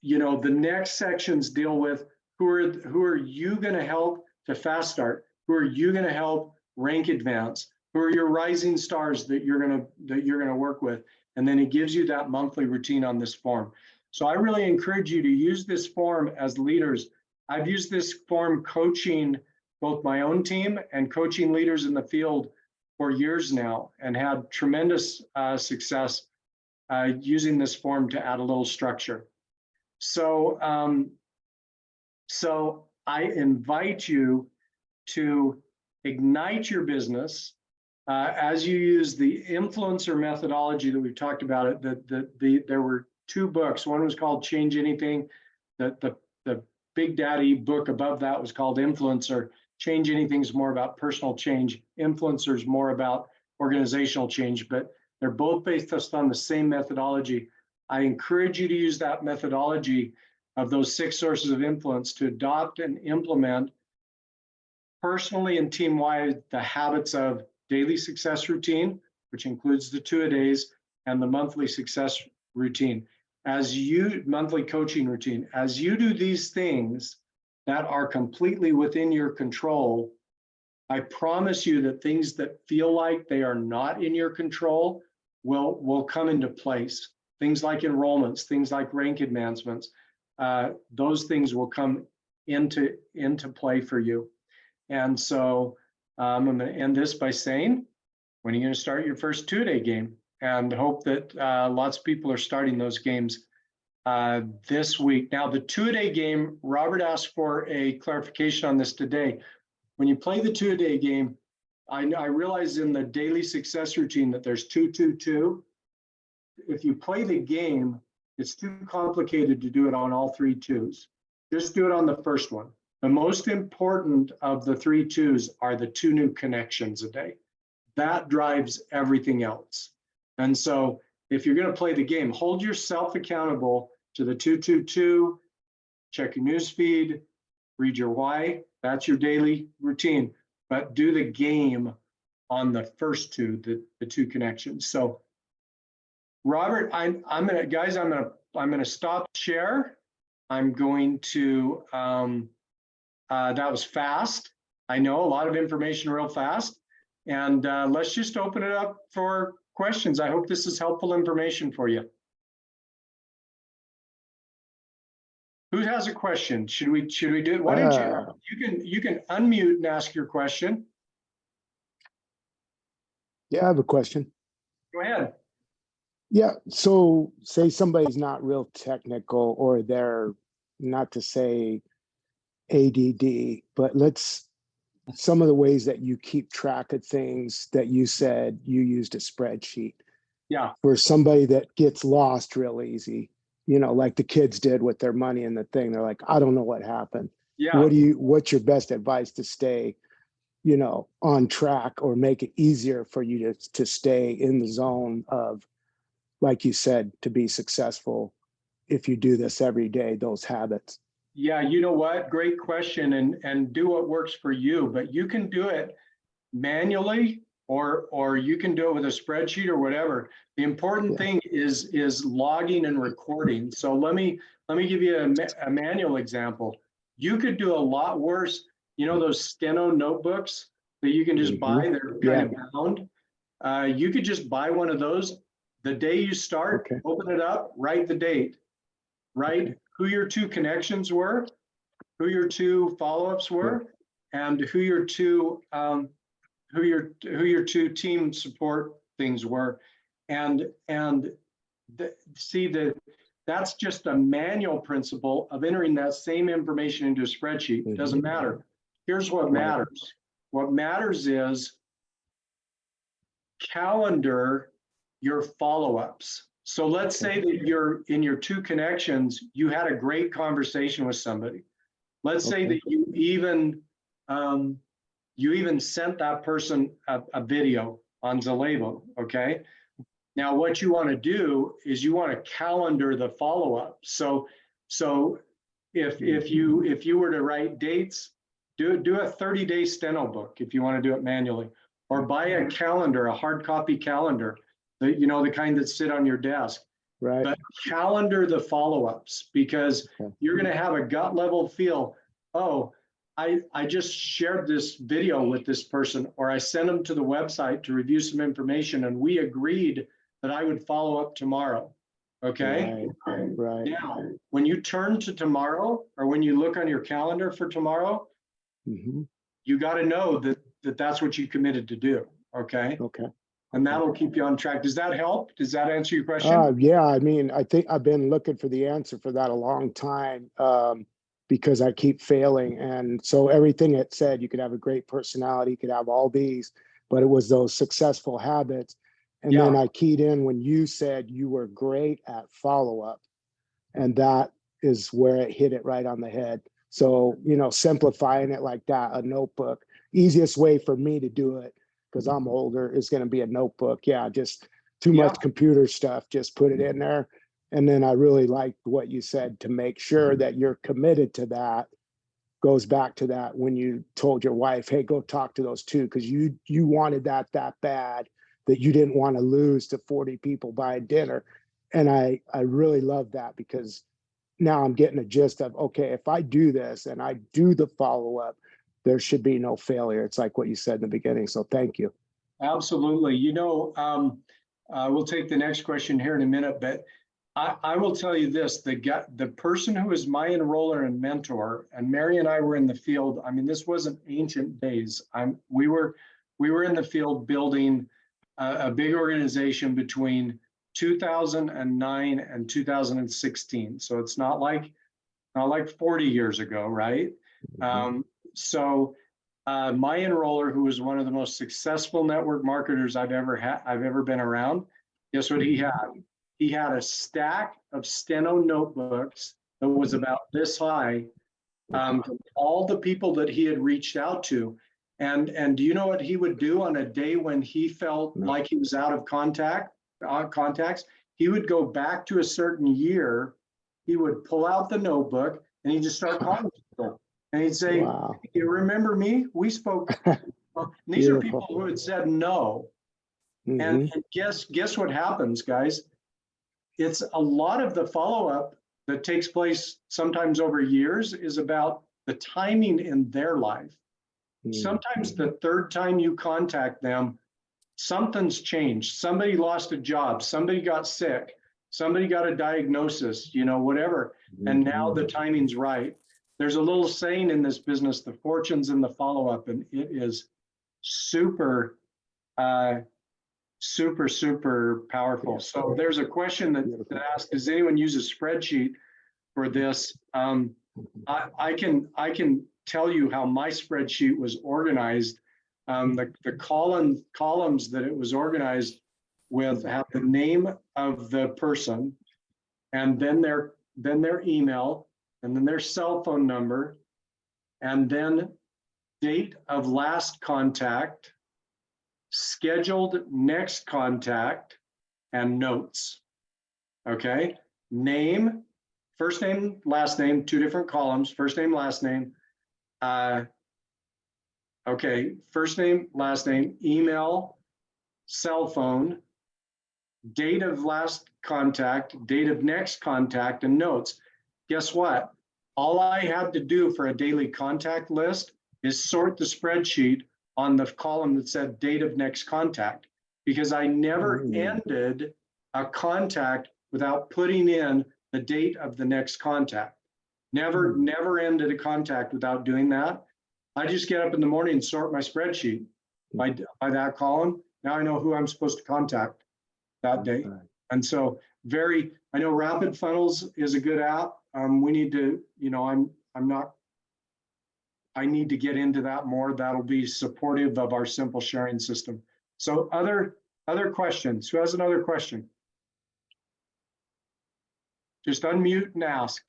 next sections deal with who are you going to help to fast start? Who are you going to help rank advance? Who are your rising stars that you're going to work with? And then it gives you that monthly routine on this form. So I really encourage you to use this form as leaders. I've used this form coaching both my own team and coaching leaders in the field for years now, and had tremendous success using this form to add a little structure. So, so I invite you to ignite your business as you use the influencer methodology that we've talked about. There were 2 books. One was called Change Anything. The Big Daddy book above that was called Influencer. Change Anything is more about personal change. Influencer is more about organizational change, but they're both based on the same methodology. I encourage you to use that methodology of those 6 sources of influence to adopt and implement personally and team-wide the habits of daily success routine, which includes the 2-a-days, and the monthly success routine. Monthly coaching routine. As you do these things that are completely within your control, I promise you that things that feel like they are not in your control will come into place. Things like enrollments, things like rank advancements, those things will come into play for you. And so I'm going to end this by saying, when are you going to start your first 2-a-day game? And hope that lots of people are starting those games this week. Now, the 2-a-day game, Robert asked for a clarification on this today. When you play the 2-a-day game, I realize in the daily success routine that there's 2-2-2. If you play the game, it's too complicated to do it on all 3 2s. Just do it on the first one. The most important of the 3 2s are the 2 new connections a day. That drives everything else. And so if you're going to play the game, hold yourself accountable to the 2-2-2, check your news feed, read your why. That's your daily routine. But do the game on the first 2, the 2 connections. So Robert, I'm gonna stop share. I'm going to that was fast. I know, a lot of information real fast. And let's just open it up for questions. I hope this is helpful information for you. Who has a question? Should we do it? Why don't you can unmute and ask your question. Yeah, I have a question. Go ahead. Yeah, so say somebody's not real technical, or they're, not to say ADD, but some of the ways that you keep track of things that you said you used a spreadsheet. Yeah. For somebody that gets lost real easy, like the kids did with their money and the thing, they're like, I don't know what happened. Yeah. What's your best advice to stay, on track, or make it easier for you to stay in the zone of, like you said, to be successful if you do this every day, those habits? Yeah, you know what? Great question, and do what works for you. But you can do it manually, or you can do it with a spreadsheet or whatever. The important thing is logging and recording. So let me give you a manual example. You could do a lot worse. Those steno notebooks that you can just buy, they're kind of bound. You could just buy one of those. The day you start, open it up, write the date, write who your 2 connections were, who your 2 follow-ups were, and who your 2 team support things were, and see that that's just a manual principle of entering that same information into a spreadsheet. It doesn't matter. Here's what matters. What matters is calendar your follow-ups. So let's say that in your 2 connections, you had a great conversation with somebody. Let's say that you even sent that person a video on Zallevo, okay? Now, what you want to do is you want to calendar the follow-up. So if you were to write dates, do a 30-day steno book if you want to do it manually, or buy a calendar, a hard copy calendar, the kind that sit on your desk. Right. But calendar the follow-ups, because Okay. you're going to have a gut level feel, oh, I just shared this video with this person, or I sent them to the website to review some information, and we agreed that I would follow up tomorrow. Okay. Right. Now, when you turn to tomorrow, or when you look on your calendar for tomorrow, Hmm. you got to know that that's what you committed to do. Okay. Okay. And that'll keep you on track. Does that help? Does that answer your question? Yeah, I mean, I think I've been looking for the answer for that a long time, because I keep failing. And so everything it said, you could have a great personality, you could have all these, but it was those successful habits. And then Yeah. I keyed in when you said you were great at follow-up. And that is where it hit it right on the head. So, simplifying it like that, a notebook, easiest way for me to do it, because I'm older, is going to be a notebook. Yeah, just too Yeah. much computer stuff, just put it in there. And then I really liked what you said, to make sure that you're committed to that. Goes back to that when you told your wife, hey, go talk to those two, because you wanted that bad, that you didn't want to lose to 40 people buying dinner. And I really love that, because now I'm getting a gist of, okay, if I do this and I do the follow-up, there should be no failure. It's like what you said in the beginning. So thank you. Absolutely. We'll take the next question here in a minute, but I will tell you this, the person who is my enroller and mentor, and Mary and I were in the field. I mean, this wasn't ancient days. We were in the field building a big organization between 2009 and 2016. So it's not like 40 years ago, right? So my enroller, who was one of the most successful network marketers I've ever been around, guess what he had? He had a stack of steno notebooks that was about this high, from all the people that he had reached out to. And do you know what he would do on a day when he felt like he was out of contacts? He would go back to a certain year. He would pull out the notebook and he'd just start calling people. And he'd say, Wow. you remember me? We spoke. These are people who had said no. And guess what happens, guys? It's a lot of the follow-up that takes place sometimes over years is about the timing in their life. Sometimes the third time you contact them, something's changed. Somebody lost a job, somebody got sick, somebody got a diagnosis, whatever. And now the timing's right. There's a little saying in this business, the fortune's in the follow-up, and it is super, super powerful. So there's a question that asks, does anyone use a spreadsheet for this? I can tell you how my spreadsheet was organized. The columns that it was organized with have the name of the person, and then their email, and then their cell phone number, and then date of last contact, scheduled next contact, and notes. Okay, name, first name, last name, two different columns, first name, last name. Okay, first name, last name, email, cell phone, date of last contact, date of next contact, and notes. Guess what? All I had to do for a daily contact list is sort the spreadsheet on the column that said date of next contact, because I never ended a contact without putting in the date of the next contact. Never ended a contact without doing that. I just get up in the morning and sort my spreadsheet by that column. Now I know who I'm supposed to contact that day. And so I know Rapid Funnels is a good app. We need to, I need to get into that more. That'll be supportive of our simple sharing system. So other questions? Who has another question? Just unmute and ask.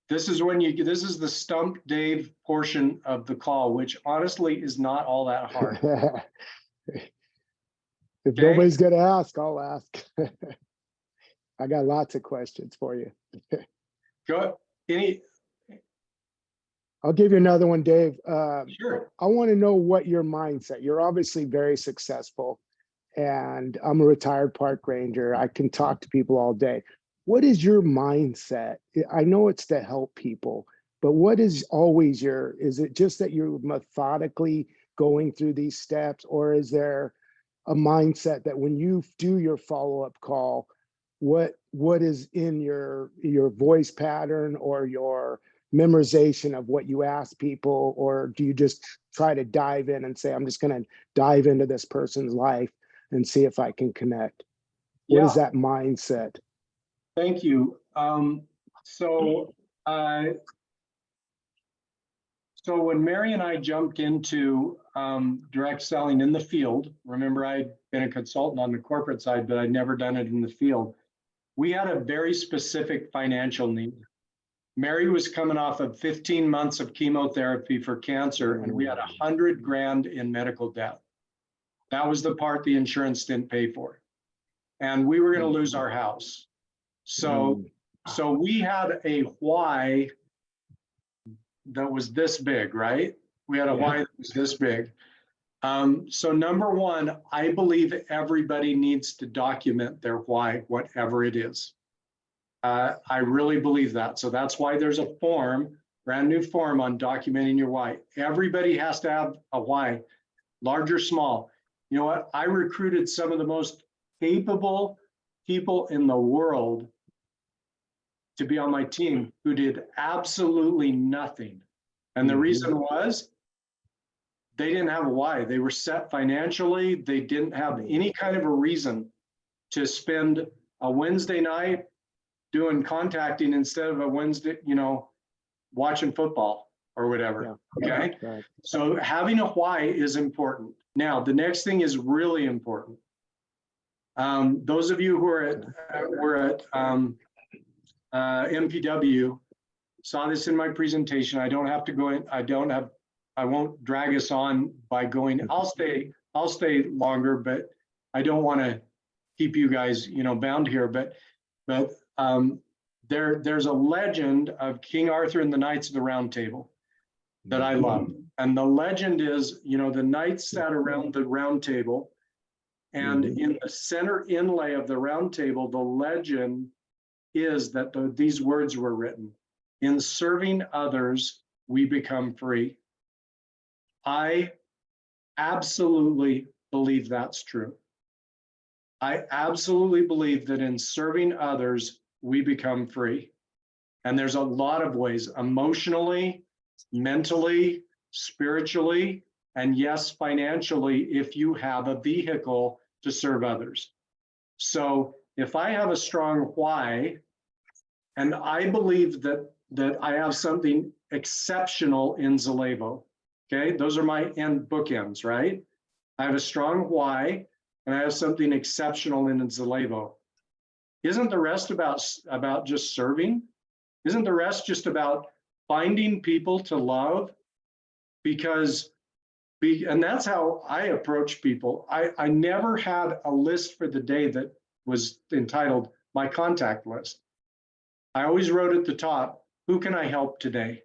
This is the Stump Dave portion of the call, which honestly is not all that hard. If nobody's gonna ask, I'll ask. I got lots of questions for you. Go, any, I'll give you another one, Dave. sure. I want to know what your mindset. You're obviously very successful, and I'm a retired park ranger. I can talk to people all day. What is your mindset? I know it's to help people, but what is always is it just that you're methodically going through these steps, or is there a mindset that when you do your follow-up call, what is in your voice pattern or your memorization of what you ask people, or do you just try to dive in and say, I'm just going to dive into this person's life and see if I can connect? What Yeah, is that mindset? thank you. So, so when Mary and I jumped into direct selling in the field, remember I'd been a consultant on the corporate side, but I'd never done it in the field. We had a very specific financial need. Mary was coming off of 15 months of chemotherapy for cancer, and we had $100 grand in medical debt. That was the part the insurance didn't pay for. And we were going to lose our house. So we had a why that was this big, right? We had a why that was this big. So number one, I believe everybody needs to document their why, whatever it is. I really believe that. So that's why there's a form, brand new form on documenting your why. Everybody has to have a why, large or small. You know what? I recruited some of the most capable people in the world to be on my team who did absolutely nothing. And the reason was they didn't have a why. They were set financially. They didn't have any kind of a reason to spend a Wednesday night doing contacting instead of a Wednesday, watching football or whatever. Okay. Right. So having a why is important. Now, the next thing is really important. Those of you who are at MPW saw this in my presentation. I don't have to go in. I won't drag us on by going. I'll stay longer, but I don't want to keep you guys, bound here. But there's a legend of King Arthur and the Knights of the Round Table that I love. And the legend is, the knights sat around the round table, and in the center inlay of the round table, the legend is that these words were written: in serving others, we become free. I absolutely believe that's true. I absolutely believe that in serving others, we become free. And there's a lot of ways: emotionally, mentally, spiritually, and yes, financially, if you have a vehicle to serve others. So if I have a strong why, and I believe that I have something exceptional in Zallevo, okay? Those are my bookends, right? I have a strong why, and I have something exceptional in Zallevo. Isn't the rest about just serving? Isn't the rest just about finding people to love? And that's how I approach people. I never had a list for the day that was entitled my contact list. I always wrote at the top, who can I help today?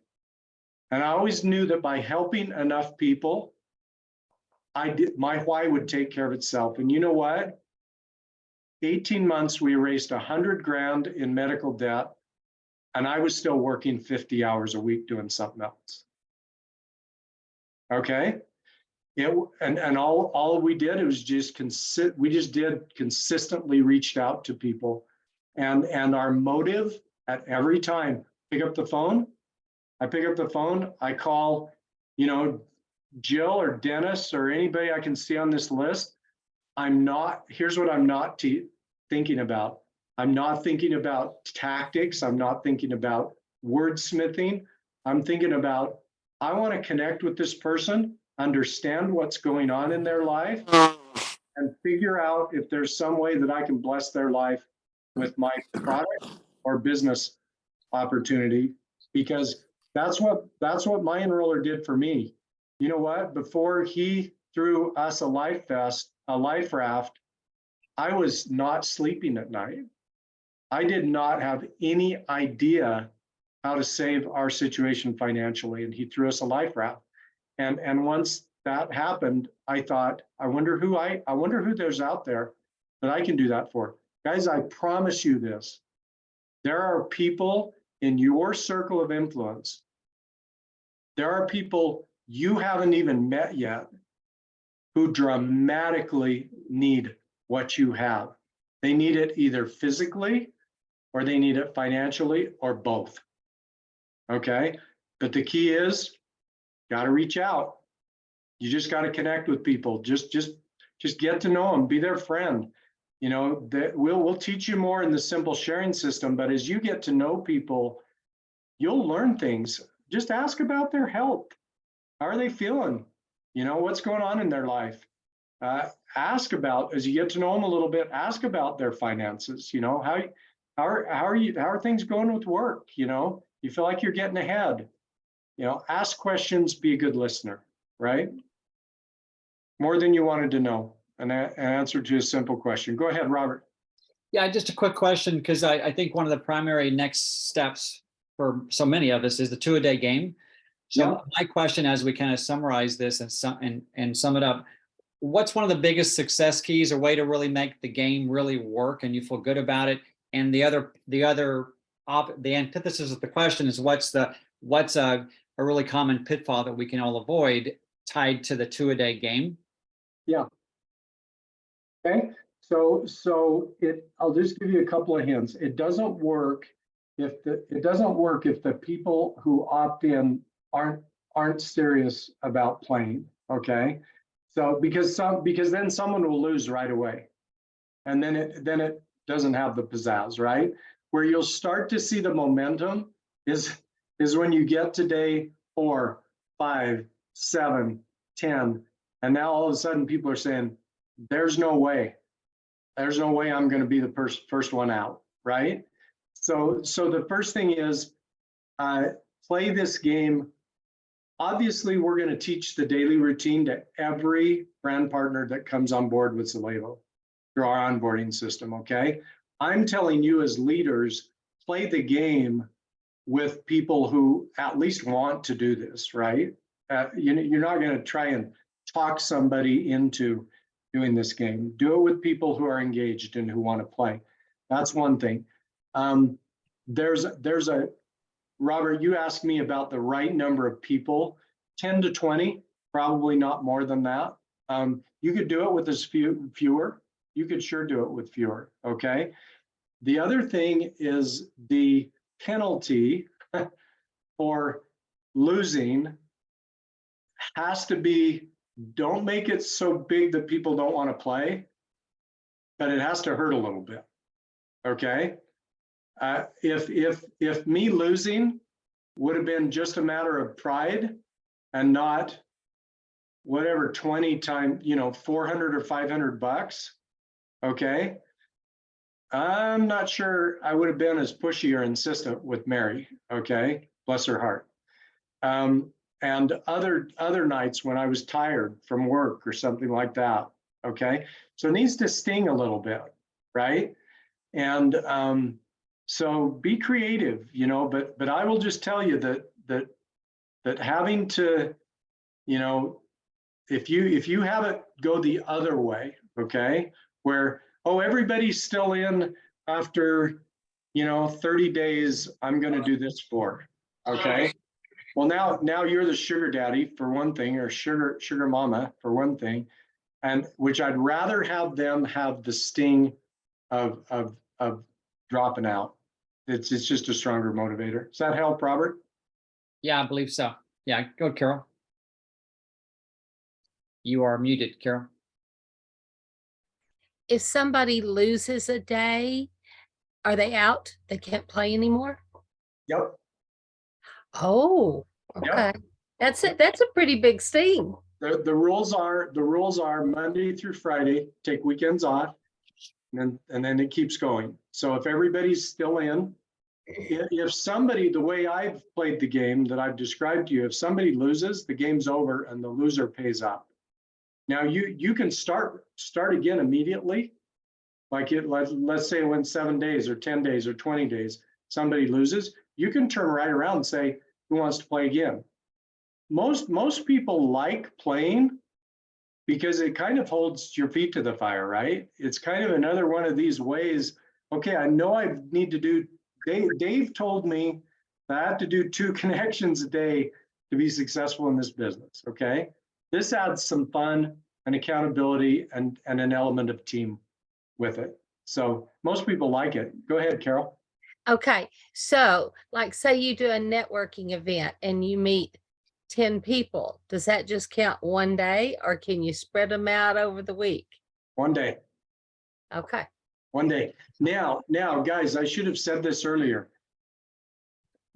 And I always knew that by helping enough people, my why would take care of itself. And you know what? 18 months, we erased 100 grand in medical debt, and I was still working 50 hours a week doing something else. Okay. And all we did, it was just consistently reached out to people. And our motive at every time, pick up the phone. I pick up the phone, I call, Jill or Dennis or anybody I can see on this list. Here's what I'm not thinking about. I'm not thinking about tactics. I'm not thinking about wordsmithing. I'm thinking about, I want to connect with this person, understand what's going on in their life, and figure out if there's some way that I can bless their life with my product or business opportunity, because that's what my enroller did for me. You know what? Before he threw us a life raft, I was not sleeping at night. I did not have any idea how to save our situation financially, and he threw us a life raft. And once that happened, I thought, I wonder who there's out there that I can do that for. Guys, I promise you this. There are people in your circle of influence. There are people you haven't even met yet who dramatically need what you have. They need it either physically or they need it financially or both. Okay? But the key is, got to reach out. You just got to connect with people. Just get to know them. Be their friend. You know, we'll teach you more in the simple sharing system, but as you get to know people, you'll learn things. Just ask about their health. How are they feeling? You know, what's going on in their life? Ask about, as you get to know them a little bit, ask about their finances. You know, how are things going with work? You know, you feel like you're getting ahead. You know, ask questions, be a good listener, right? More than you wanted to know. An answer to a simple question. Go ahead, Robert. Yeah, just a quick question, because I think one of the primary next steps for so many of us is the 2-a-day game. So Yeah. my question, as we kind of summarize this and sum it up, what's one of the biggest success keys or way to really make the game really work and you feel good about it? And the antithesis of the question is what's a really common pitfall that we can all avoid tied to the 2-a-day game? Yeah. Okay. So I'll just give you a couple of hints. It doesn't work if the people who opt in aren't serious about playing. Okay. So because then someone will lose right away. And then it doesn't have the pizzazz, right? Where you'll start to see the momentum is when you get to day 4, 5, 7, 10, and now all of a sudden people are saying, there's no way I'm going to be the first one out, right? So the first thing is play this game. Obviously, we're going to teach the daily routine to every brand partner that comes on board with Zallevo through our onboarding system, okay? I'm telling you as leaders, play the game with people who at least want to do this, right? You're not going to try and talk somebody into doing this game. Do it with people who are engaged and who want to play. That's one thing. There's a, Robert, you asked me about the right number of people, 10 to 20, probably not more than that. You could do it with as fewer. You could sure do it with fewer, okay? The other thing is the penalty for losing has to be, don't make it so big that people don't want to play, but it has to hurt a little bit, okay? If me losing would have been just a matter of pride and not whatever 20 times, 400 or 500 bucks, okay? I'm not sure I would have been as pushy or insistent with Mary, okay? Bless her heart. And other nights when I was tired from work or something like that, okay? So it needs to sting a little bit, right? And so be creative, but I will just tell you that having to, if you have it go the other way, okay, where, oh, everybody's still in after, 30 days, I'm going to do this for, okay? Well, now you're the sugar daddy for one thing, or sugar mama for one thing, and which I'd rather have them have the sting of dropping out. It's just a stronger motivator. Does that help, Robert? Yeah, I believe so. Yeah, go, Carol. You are muted, Carol. If somebody loses a day, are they out? They can't play anymore? Yep. Oh, okay. Yep. That's it. That's a pretty big sting. The rules are Monday through Friday, take weekends off, and then it keeps going. So if everybody's still in, if somebody, the way I've played the game that I've described to you, if somebody loses, the game's over and the loser pays up. Now you can start again immediately, like let's say it went 7 days or 10 days or 20 days, somebody loses, you can turn right around and say, who wants to play again? Most people like playing because it kind of holds your feet to the fire, right? It's kind of another one of these ways. Okay, I know I need to do, Dave told me that I have to do 2 connections a day to be successful in this business, okay? This adds some fun and accountability and an element of team with it. So most people like it. Go ahead, Carol. Okay, so like say you do a networking event and you meet 10 people. Does that just count one day or can you spread them out over the week? One day. Okay. One day. Now, guys, I should have said this earlier.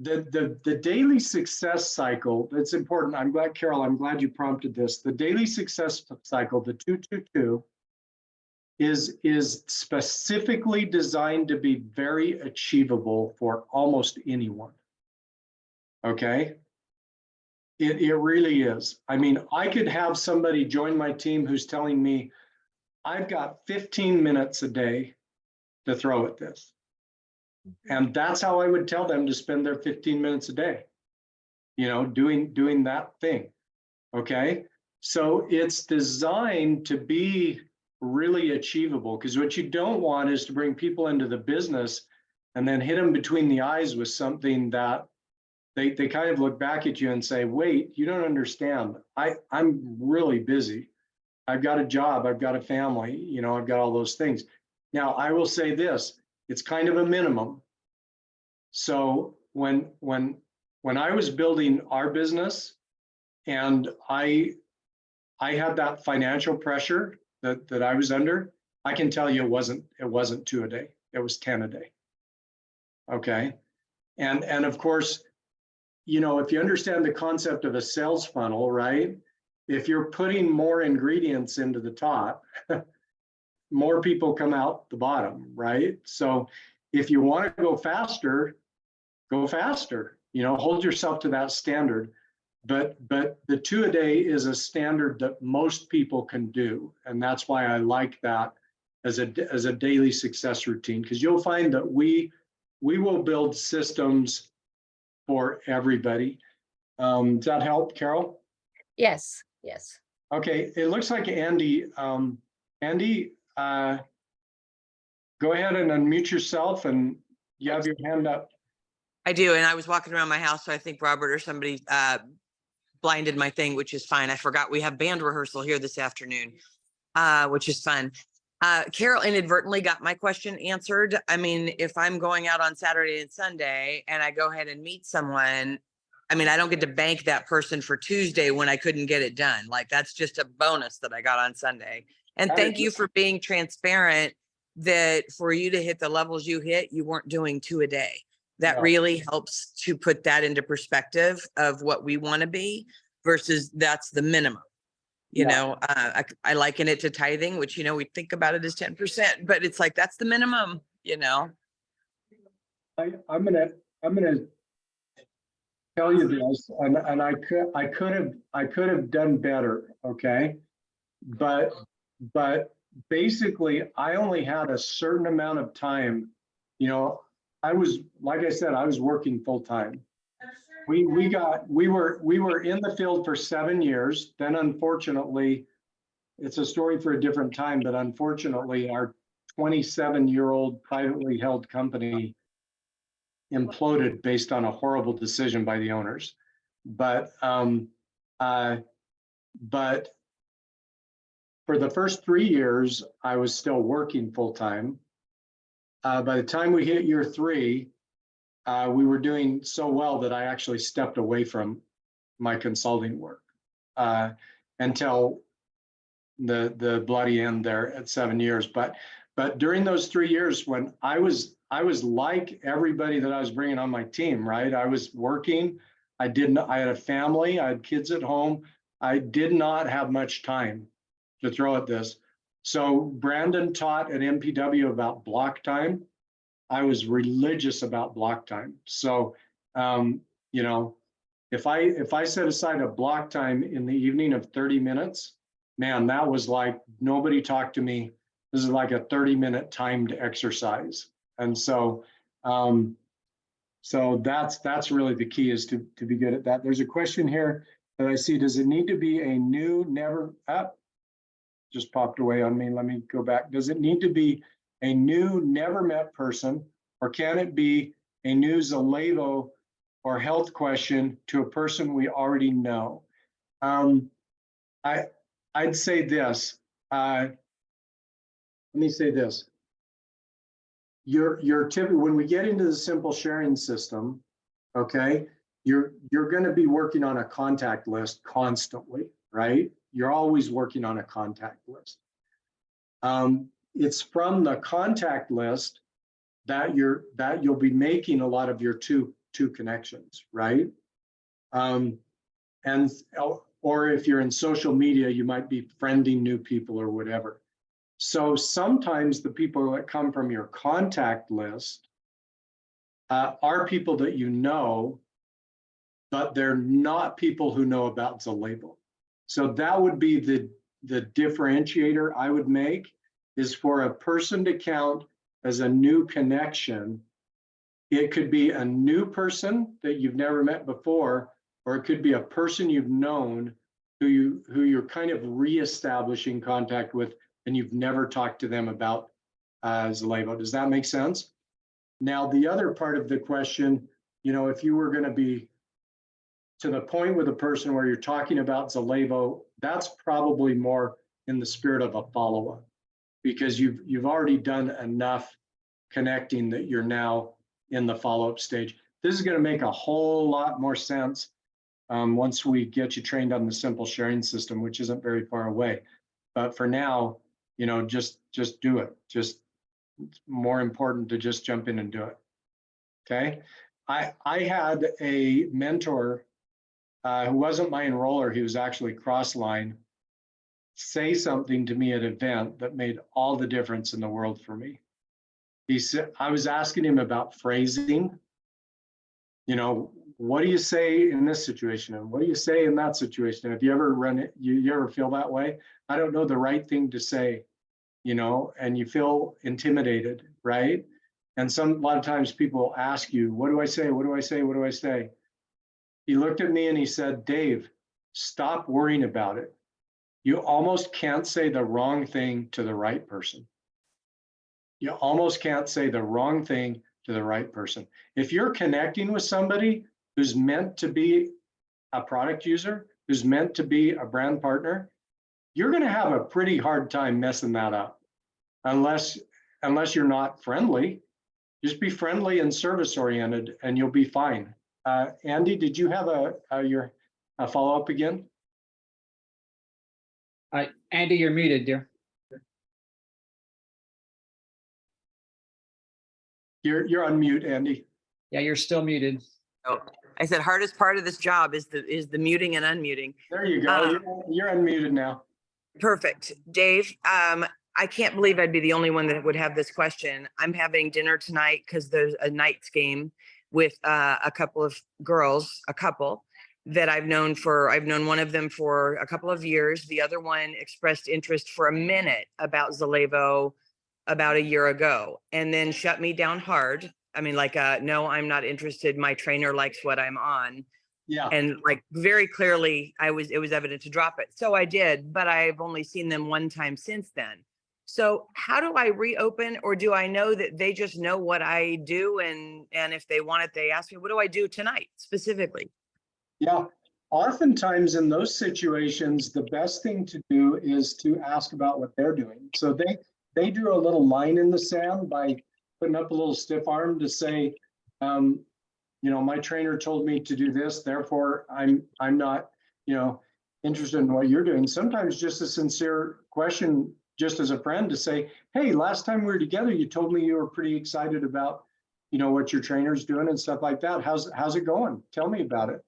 The daily success cycle, that's important. I'm glad, Carol, I'm glad you prompted this. The daily success cycle, the 222, is specifically designed to be very achievable for almost anyone. Okay? It really is. I mean, I could have somebody join my team who's telling me, I've got 15 minutes a day to throw at this. And that's how I would tell them to spend their 15 minutes a day, you know, doing that thing. Okay. So it's designed to be really achievable, because what you don't want is to bring people into the business and then hit them between the eyes with something that they kind of look back at you and say, wait, you don't understand. I'm really busy. I've got a job, I've got a family, you know, I've got all those things. Now, I will say this, it's kind of a minimum. So when I was building our business and I had that financial pressure that I was under, I can tell you it wasn't 2 a day, it was 10 a day. Okay. And of course, you know, if you understand the concept of a sales funnel, right? If you're putting more ingredients into the top, more people come out the bottom, right? So if you want to go faster, you know, hold yourself to that standard. But the 2 a day is a standard that most people can do. And that's why I like that as a daily success routine, because you'll find that we will build systems for everybody. Does that help, Carol? Yes. Yes. Okay, it looks like Andy, Andy, go ahead and unmute yourself, and you have your hand up. I do, and I was walking around my house, so I think Robert or somebody blinded my thing, which is fine. I forgot we have band rehearsal here this afternoon, which is fun. Carol inadvertently got my question answered. I mean, if I'm going out on Saturday and Sunday and I go ahead and meet someone, I mean, I don't get to bank that person for Tuesday when I couldn't get it done. Like, that's just a bonus that I got on Sunday. And thank you for being transparent that for you to hit the levels you hit, you weren't doing 2 a day. That really helps to put that into perspective of what we want to be versus that's the minimum. You know, I liken it to tithing, which, you know, we think about it as 10%, but it's like, that's the minimum, you know. I'm gonna tell you this, and I could have done better, okay? But basically, I only had a certain amount of time. You know, I was, like I said, I was working full time. We were in the field for 7 years. Then unfortunately, it's a story for a different time, but unfortunately, our 27-year-old privately held company imploded based on a horrible decision by the owners. But for the first 3 years, I was still working full time. By the time we hit year 3, we were doing so well that I actually stepped away from my consulting work until the bloody end there at 7 years. But during those 3 years, when I was like everybody that I was bringing on my team, right? I was working. I had a family. I had kids at home. I did not have much time to throw at this. So Brandon taught at MPW about block time. I was religious about block time. So, you know, if I set aside a block time in the evening of 30 minutes, man, that was like, nobody talked to me This is like a 30-minute timed exercise. And so, so that's really the key, is to be good at that. There's a question here that I see. Does it need to be a new, never, just popped away on me. Let me go back. Does it need to be a new, never met person, or can it be a new Zallevo or health question to a person we already know? I'd say this. Let me say this. You're typically, when we get into the simple sharing system, okay, you're going to be working on a contact list constantly, right? You're always working on a contact list. It's from the contact list that you'll be making a lot of your two connections, right? Or if you're in social media, you might be friending new people or whatever. So sometimes the people that come from your contact list are people that you know, but they're not people who know about Zallevo. So that would be the differentiator I would make, is for a person to count as a new connection. It could be a new person that you've never met before, or it could be a person you've known who you're kind of reestablishing contact with, and you've never talked to them about Zallevo. Does that make sense? Now, the other part of the question, if you were going to be to the point with a person where you're talking about Zallevo, that's probably more in the spirit of a follow-up, because you've already done enough connecting that you're now in the follow-up stage. This is going to make a whole lot more sense once we get you trained on the simple sharing system, which isn't very far away. But for now, just do it. It's more important to just jump in and do it. Okay. I had a mentor who wasn't my enroller. He was actually cross-line, say something to me at an event that made all the difference in the world for me. He said, I was asking him about phrasing. What do you say in this situation? And what do you say in that situation? Have you ever run it? You ever feel that way? I don't know the right thing to say, and you feel intimidated, right? And a lot of times people ask you, what do I say? What do I say? What do I say? He looked at me and he said, Dave, stop worrying about it. You almost can't say the wrong thing to the right person. You almost can't say the wrong thing to the right person. If you're connecting with somebody who's meant to be a product user, who's meant to be a brand partner, you're going to have a pretty hard time messing that up, unless you're not friendly. Just be friendly and service oriented, and you'll be fine. Andy, did you have a follow-up again? Andy, you're muted, dear. You're on mute, Andy. Yeah, you're still muted. Oh, I said hardest part of this job is the muting and unmuting. There you go. You're unmuted now. Perfect. Dave, I can't believe I'd be the only one that would have this question. I'm having dinner tonight because there's a Knights game with a couple of girls, that I've known one of them for a couple of years. The other one expressed interest for a minute about Zallevo about a year ago, and then shut me down hard. I mean, no, I'm not interested. My trainer likes what I'm on. Yeah. And very clearly it was evident to drop it. So I did, but I've only seen them one time since then. So how do I reopen, or do I know that they just know what I do? And if they want it, they ask me, what do I do tonight specifically? Yeah. Oftentimes in those situations, the best thing to do is to ask about what they're doing. So they drew a little line in the sand by putting up a little stiff arm to say, my trainer told me to do this, therefore I'm not, interested in what you're doing. Sometimes just a sincere question, just as a friend, to say, hey, last time we were together, you told me you were pretty excited about, what your trainer's doing and stuff like that. How's it going? Tell me about it,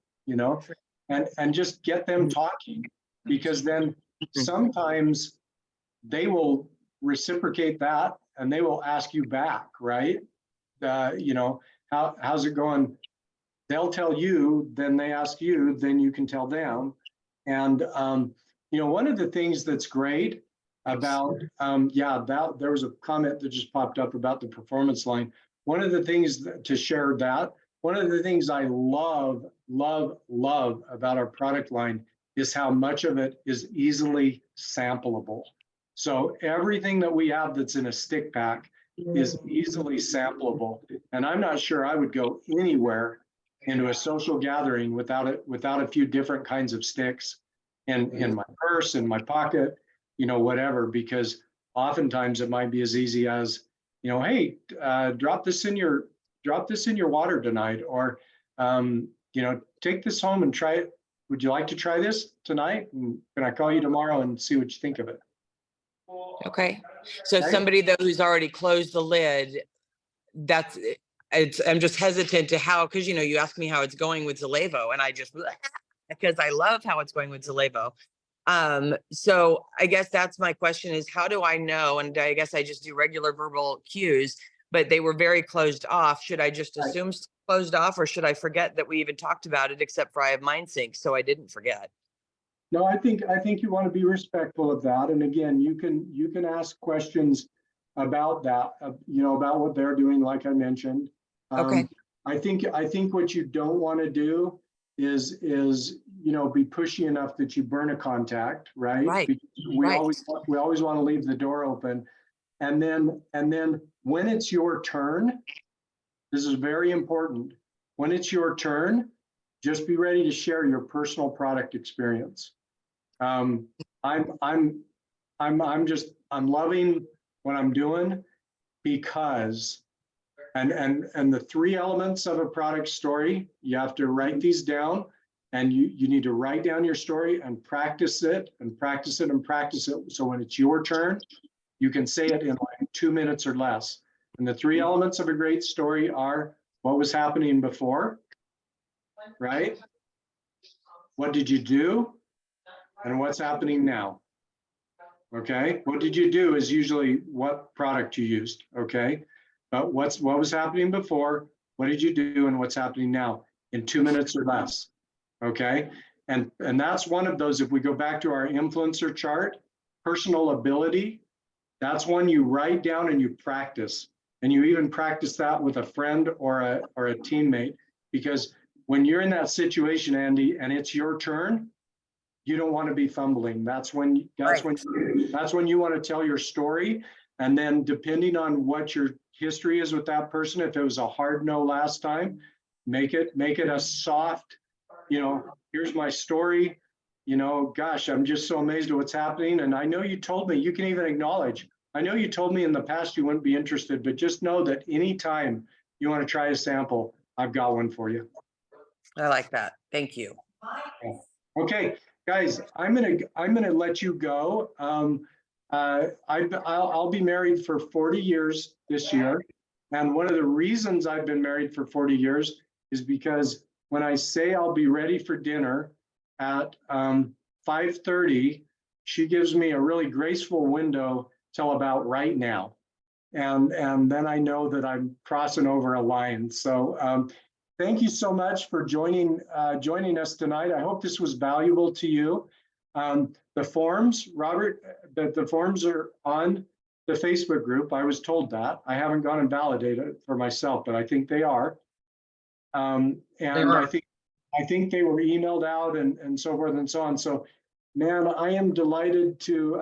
and just get them talking, because then sometimes they will reciprocate that and they will ask you back, right? How's it going? They'll tell you, then they ask you, then you can tell them. And, one of the things that's great about, that there was a comment that just popped up about the performance line. One of the things to share that, one of the things I love about our product line is how much of it is easily sampleable. So everything that we have that's in a stick pack is easily sampleable. And I'm not sure I would go anywhere into a social gathering without a few different kinds of sticks in my purse, in my pocket, whatever, because oftentimes it might be as easy as, hey, drop this in your water tonight, or take this home and try it. Would you like to try this tonight? And can I call you tomorrow and see what you think of it? Okay. So Okay. somebody though who's already closed the lid, I'm just hesitant to how, because you asked me how it's going with Zallevo, and I just because I love how it's going with Zallevo. So I guess that's my question is, how do I know? And I guess I just do regular verbal cues, but they were very closed off. Should I just assume closed off, or should I forget that we even talked about it, except for I have mind sync, so I didn't forget? No, I think you want to be respectful of that. And again, you can ask questions about that, about what they're doing, like I mentioned. Okay. I think what you don't want to do is be pushy enough that you burn a contact, right? Right. Because we Right. always want to leave the door open. And then when it's your turn, this is very important. When it's your turn, just be ready to share your personal product experience. I'm loving what I'm doing, because and the 3 elements of a product story, you have to write these down, and you need to write down your story and practice it and practice it and practice it. So when it's your turn, you can say it in like 2 minutes or less. And the 3 elements of a great story are: what was happening before, right? What did you do? And what's happening now? Okay, what did you do is usually what product you used, okay? But what was happening before, what did you do, and what's happening now, in 2 minutes or less, okay? And that's one of those. If we go back to our influencer chart, personal ability, that's one you write down and you practice. And you even practice that with a friend or a teammate, because when you're in that situation, Andy, and it's your turn, you don't want to be fumbling. That's when you want to tell your story. And then depending on what your history is with that person, if it was a hard no last time, make it a soft, here's my story, gosh, I'm just so amazed at what's happening. And I know you told me, you can even acknowledge, I know you told me in the past you wouldn't be interested, but just know that anytime you want to try a sample, I've got one for you. I like that. Thank you. Okay, guys, I'm gonna let you go. I'll be married for 40 years this year, and one of the reasons I've been married for 40 years is because when I say I'll be ready for dinner at 5:30, she gives me a really graceful window till about right now, and then I know that I'm crossing over a line. So thank you so much for joining us tonight. I hope this was valuable to you. The forms, Robert, the forms are on the Facebook group. I was told that. I haven't gone and validated it for myself, but I think they are. And I think they were emailed out and so forth and so on. So, man, I am delighted to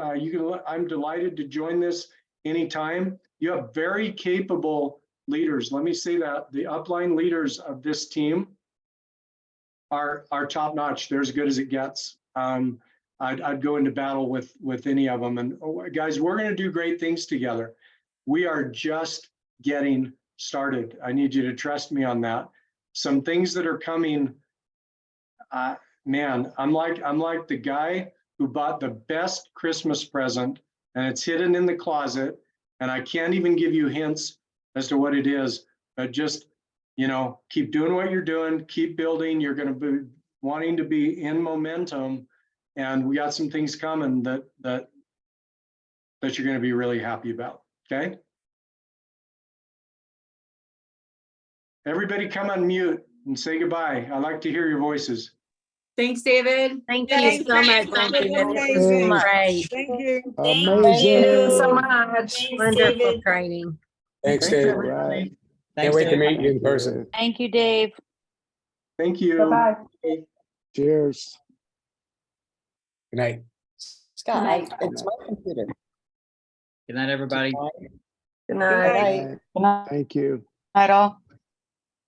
I'm delighted to join this anytime. You have very capable leaders. Let me say that the upline leaders of this team are top notch. They're as good as it gets. I'd go into battle with any of them. And guys, we're going to do great things together. We are just getting started. I need you to trust me on that. Some things that are coming. Man, I'm like the guy who bought the best Christmas present, and it's hidden in the closet, and I can't even give you hints as to what it is, but just, keep doing what you're doing, keep building. You're going to be wanting to be in momentum, and we got some things coming that you're going to be really happy about. Okay. Everybody come on mute and say goodbye. I like to hear your voices. Thanks, David. Thank Thanks, you so much, David. Anthony. It was Amazing. great. Thank you. Amazing. much. Wonderful training. Thanks, Thanks, Dave. everybody. Right. Can't Thanks, wait to Dave. meet you in person. Thank you, Dave. Thank you. Bye-bye. Cheers. Good night. Scott, it's my computer. Good night, everybody. Good night. Right. Thank you. Night all.